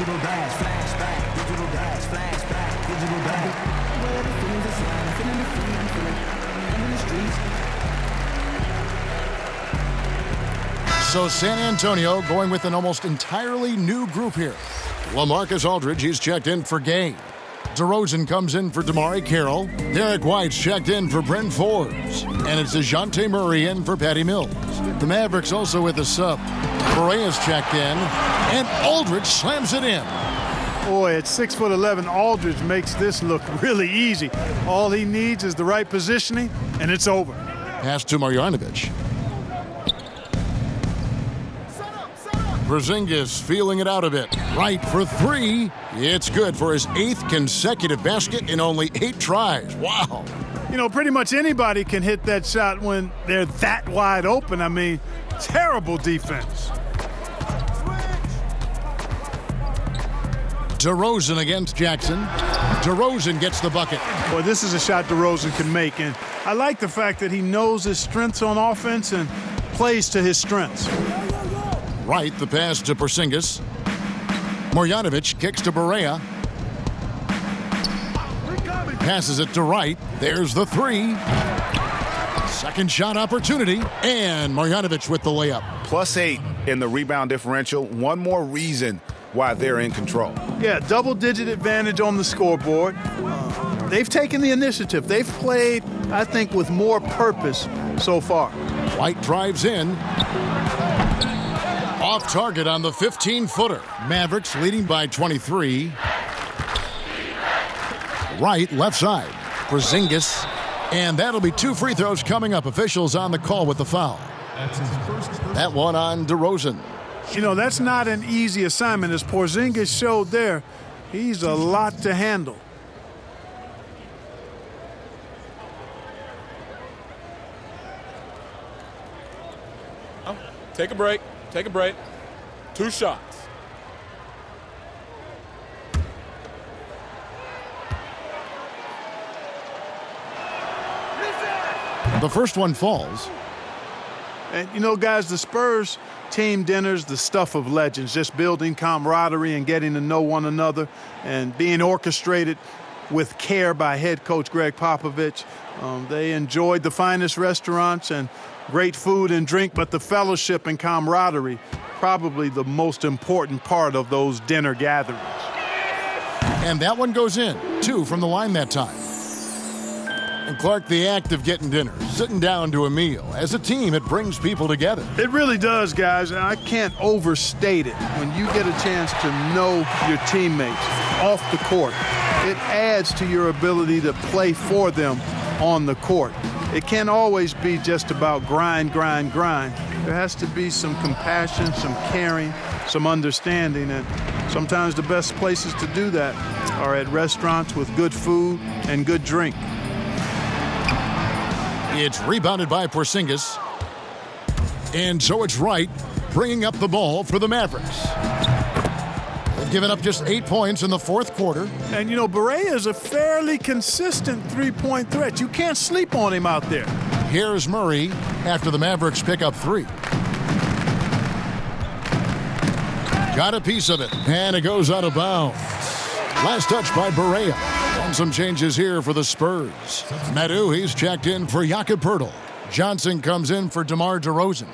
O: digital dash, flashback, digital dash, flashback, digital dash. Where the feelings are sliding, I'm feeling the free, I'm feeling in the streets.
C: So San Antonio going with an almost entirely new group here. LaMarcus Aldridge, he's checked in for Gay. DeRozan comes in for Damari Carroll. Derek White's checked in for Bryn Forbes. And it's DeJounte Murray in for Patty Mills. The Mavericks also with a sub. Correa's checked in, and Aldridge slams it in.
F: Boy, at 6'11", Aldridge makes this look really easy. All he needs is the right positioning, and it's over.
C: Pass to Marjanovic. Porzingis feeling it out a bit. Right for three. It's good for his 8th consecutive basket in only 8 tries. Wow.
F: You know, pretty much anybody can hit that shot when they're that wide open. I mean, terrible defense.
C: DeRozan against Jackson. DeRozan gets the bucket.
F: Boy, this is a shot DeRozan can make, and I like the fact that he knows his strengths on offense and plays to his strengths.
C: Right, the pass to Porzingis. Marjanovic kicks to Barea. Passes it to Wright. There's the three. Second shot opportunity. And Marjanovic with the layup.
G: +8 in the rebound differential. One more reason why they're in control.
F: Yeah, double-digit advantage on the scoreboard. They've taken the initiative. They've played, I think, with more purpose so far.
C: White drives in. Off target on the 15-footer. Mavericks leading by 23. Right, left side. Porzingis. And that'll be 2 free throws coming up. Officials on the call with the foul. That one on DeRozan.
F: You know, that's not an easy assignment. As Porzingis showed there, he's a lot to handle.
I: Take a break. Take a break. 2 shots.
C: The first one falls.
F: And, you know, guys, the Spurs team dinners, the stuff of legends, just building camaraderie and getting to know one another and being orchestrated with care by head coach Greg Popovich. They enjoyed the finest restaurants and great food and drink, but the fellowship and camaraderie, probably the most important part of those dinner gatherings.
C: And that one goes in. 2 from the line that time. And Clark, the act of getting dinner, sitting down to a meal. As a team, it brings people together.
F: It really does, guys, and I can't overstate it. When you get a chance to know your teammates off the court, it adds to your ability to play for them on the court. It can't always be just about grind, grind, grind. There has to be some compassion, some caring, some understanding, and sometimes the best places to do that are at restaurants with good food and good drink.
C: It's rebounded by Porzingis. And so it's Wright bringing up the ball for the Mavericks. They've given up just 8 points in the 4th quarter.
F: And, you know, Barea is a fairly consistent three-point threat. You can't sleep on him out there.
C: Here's Murray after the Mavericks pick up 3. Got a piece of it, and it goes out of bounds. Last touch by Barea. And some changes here for the Spurs. Madu, he's checked in for Jakob Poeltl. Johnson comes in for DeMar DeRozan.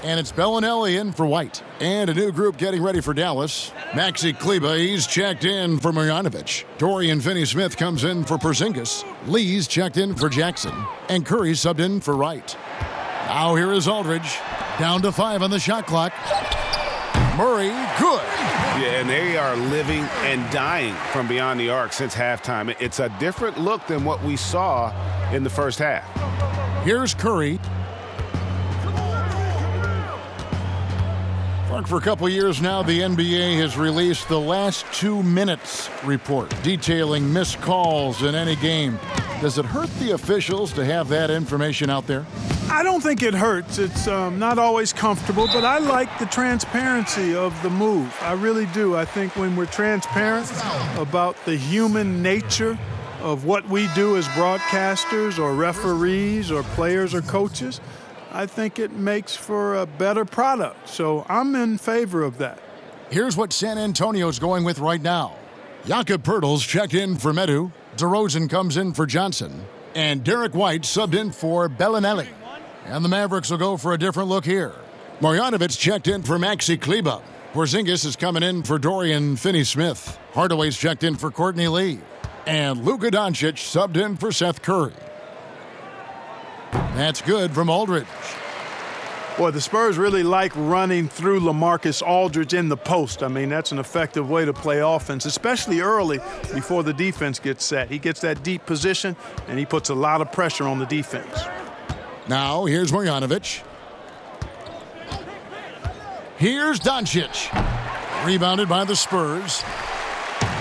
C: And it's Bellinelli in for White. And a new group getting ready for Dallas. Maxi Kleber, he's checked in for Marjanovic. Dorian Finney-Smith comes in for Porzingis. Lee's checked in for Jackson. And Curry subbed in for Wright. Now here is Aldridge. Down to 5 on the shot clock. Murray, good.
G: Yeah, and they are living and dying from beyond the arc since halftime. It's a different look than what we saw in the first half.
C: Here's Curry. For a couple years now, the NBA has released the last 2 minutes report detailing missed calls in any game. Does it hurt the officials to have that information out there?
F: I don't think it hurts. It's not always comfortable, but I like the transparency of the move. I really do. I think when we're transparent about the human nature of what we do as broadcasters or referees or players or coaches, I think it makes for a better product. So I'm in favor of that.
C: Here's what San Antonio's going with right now. Jakob Poeltl's checked in for Medu. DeRozan comes in for Johnson. And Derek White subbed in for Bellinelli. And the Mavericks will go for a different look here. Marjanovic checked in for Maxi Kleber. Porzingis is coming in for Dorian Finney-Smith. Hardaway's checked in for Courtney Lee. And Luka Doncic subbed in for Seth Curry. That's good from Aldridge.
F: Boy, the Spurs really like running through LaMarcus Aldridge in the post. I mean, that's an effective way to play offense, especially early before the defense gets set. He gets that deep position, and he puts a lot of pressure on the defense.
C: Now, here's Marjanovic. Here's Doncic. Rebounded by the Spurs.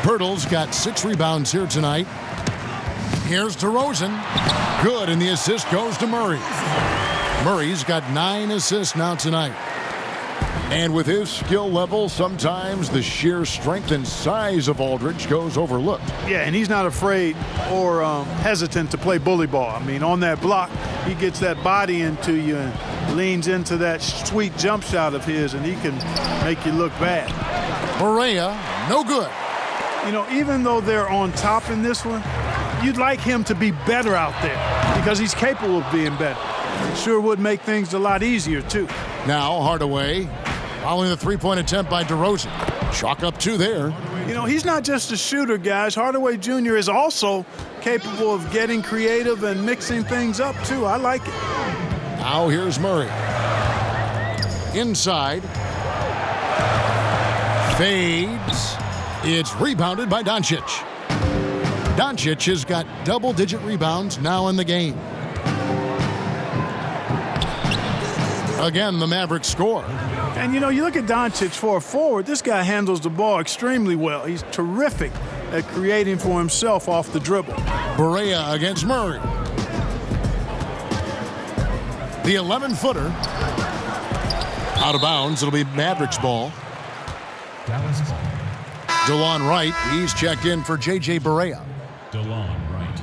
C: Poeltl's got 6 rebounds here tonight. Here's DeRozan. Good, and the assist goes to Murray. Murray's got 9 assists now tonight. And with his skill level, sometimes the sheer strength and size of Aldridge goes overlooked.
F: Yeah, and he's not afraid or hesitant to play bully ball. I mean, on that block, he gets that body into you and leans into that sweet jump shot of his, and he can make you look bad.
C: Barea, no good.
F: You know, even though they're on top in this one, you'd like him to be better out there because he's capable of being better. It sure would make things a lot easier, too.
C: Now Hardaway, following the three-point attempt by DeRozan. Chalk up 2 there.
F: You know, he's not just a shooter, guys. Hardaway Jr. is also capable of getting creative and mixing things up, too. I like it.
C: Now here's Murray. Inside. Fades. It's rebounded by Doncic. Doncic has got double-digit rebounds now in the game. Again, the Mavericks score.
F: And, you know, you look at Doncic for a forward, this guy handles the ball extremely well. He's terrific at creating for himself off the dribble.
C: Barea against Murray. The 11-footer. Out of bounds. It'll be Mavericks ball.
A: Dallas ball.
C: DeLon Wright, he's checked in for J.J. Barea.
A: DeLon Wright.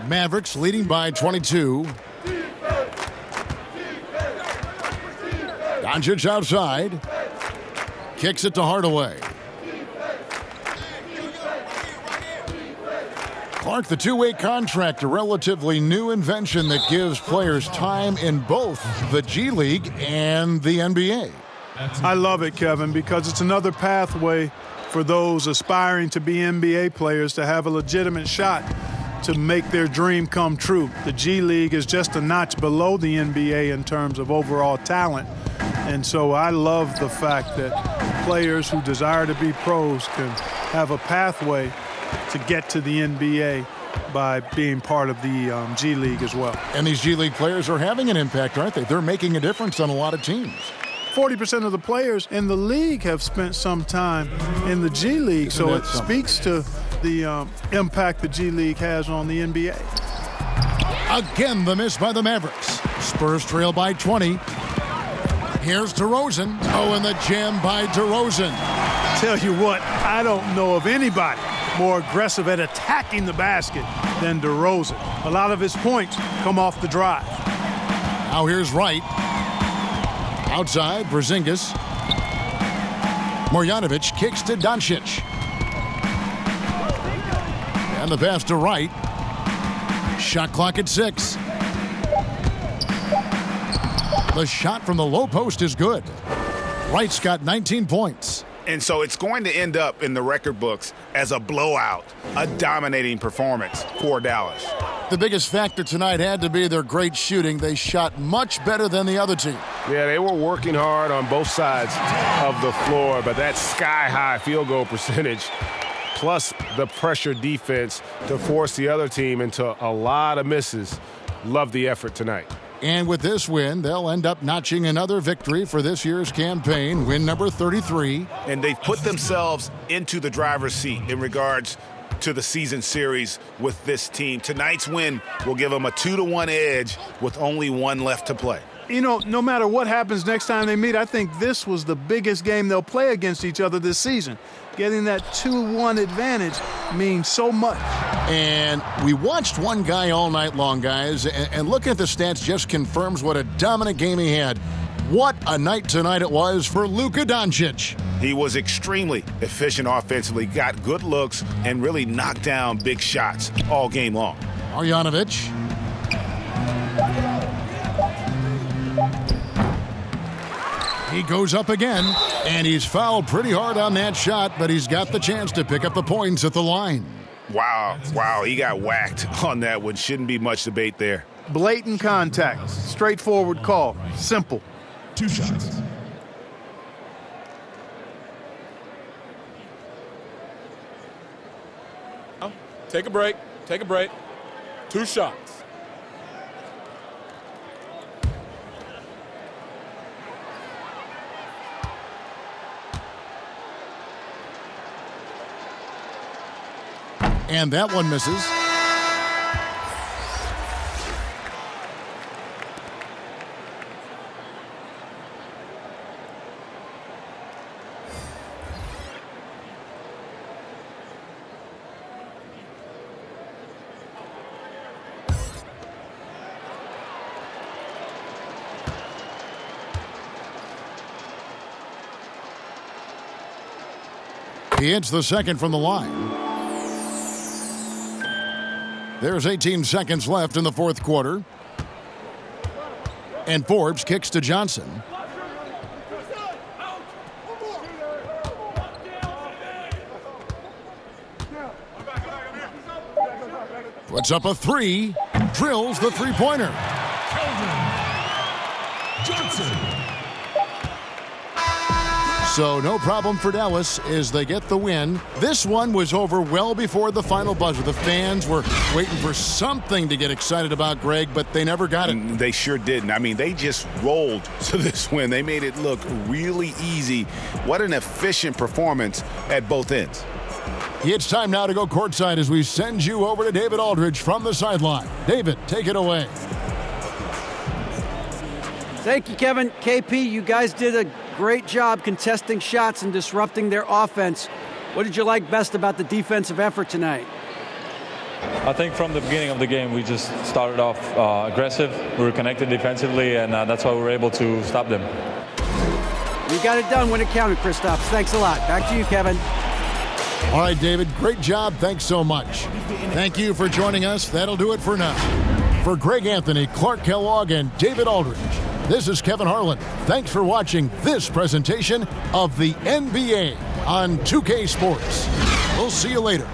C: Mavericks leading by 22. Doncic outside. Kicks it to Hardaway. Clark, the two-way contract, a relatively new invention that gives players time in both the G League and the NBA.
F: I love it, Kevin, because it's another pathway for those aspiring to be NBA players to have a legitimate shot to make their dream come true. The G League is just a notch below the NBA in terms of overall talent. And so I love the fact that players who desire to be pros can have a pathway to get to the NBA by being part of the G League as well.
C: And these G League players are having an impact, aren't they? They're making a difference on a lot of teams.
F: 40% of the players in the league have spent some time in the G League, so it speaks to the impact the G League has on the NBA.
C: Again, the miss by the Mavericks. Spurs trail by 20. Here's DeRozan. Oh, and the jam by DeRozan.
F: Tell you what, I don't know of anybody more aggressive at attacking the basket than DeRozan. A lot of his points come off the drive.
C: Now here's Wright. Outside, Porzingis. Marjanovic kicks to Doncic. And the pass to Wright. Shot clock at 6. The shot from the low post is good. Wright's got 19 points.
G: And so it's going to end up in the record books as a blowout, a dominating performance for Dallas.
C: The biggest factor tonight had to be their great shooting. They shot much better than the other team.
P: Yeah, they were working hard on both sides of the floor, but that sky-high field goal percentage plus the pressure defense to force the other team into a lot of misses. Love the effort tonight.
C: And with this win, they'll end up notching another victory for this year's campaign, win number 33.
G: And they've put themselves into the driver's seat in regards to the season series with this team. Tonight's win will give them a 2-1 edge with only 1 left to play.
F: You know, no matter what happens next time they meet, I think this was the biggest game they'll play against each other this season. Getting that 2-1 advantage means so much.
C: And we watched one guy all night long, guys, and looking at the stats just confirms what a dominant game he had. What a night tonight it was for Luka Doncic.
G: He was extremely efficient offensively, got good looks, and really knocked down big shots all game long.
C: Marjanovic. He goes up again, and he's fouled pretty hard on that shot, but he's got the chance to pick up the points at the line.
G: Wow, he got whacked on that one. Shouldn't be much debate there.
F: Blatant contact, straightforward call, simple.
A: 2 shots.
I: Take a break. Take a break. 2 shots.
C: And that one misses. He hits the second from the line. There's 18 seconds left in the fourth quarter. And Forbes kicks to Johnson. Puts up a 3, drills the three-pointer.
A: Johnson.
C: So no problem for Dallas as they get the win. This one was over well before the final buzzer. The fans were waiting for something to get excited about, Greg, but they never got it.
G: They sure didn't. I mean, they just rolled to this win. They made it look really easy. What an efficient performance at both ends.
C: It's time now to go courtside as we send you over to David Aldridge from the sideline. David, take it away.
D: Thank you, Kevin. KP, you guys did a great job contesting shots and disrupting their offense. What did you like best about the defensive effort tonight?
Q: I think from the beginning of the game, we just started off aggressive. We were connected defensively, and that's why we were able to stop them.
D: You got it done when it counted, Kristaps. Thanks a lot. Back to you, Kevin.
C: All right, David, great job. Thanks so much. Thank you for joining us. That'll do it for now. For Greg Anthony, Clark Kellogg, and David Aldridge, this is Kevin Harlan. Thanks for watching this presentation of the NBA on 2K Sports. We'll see you later.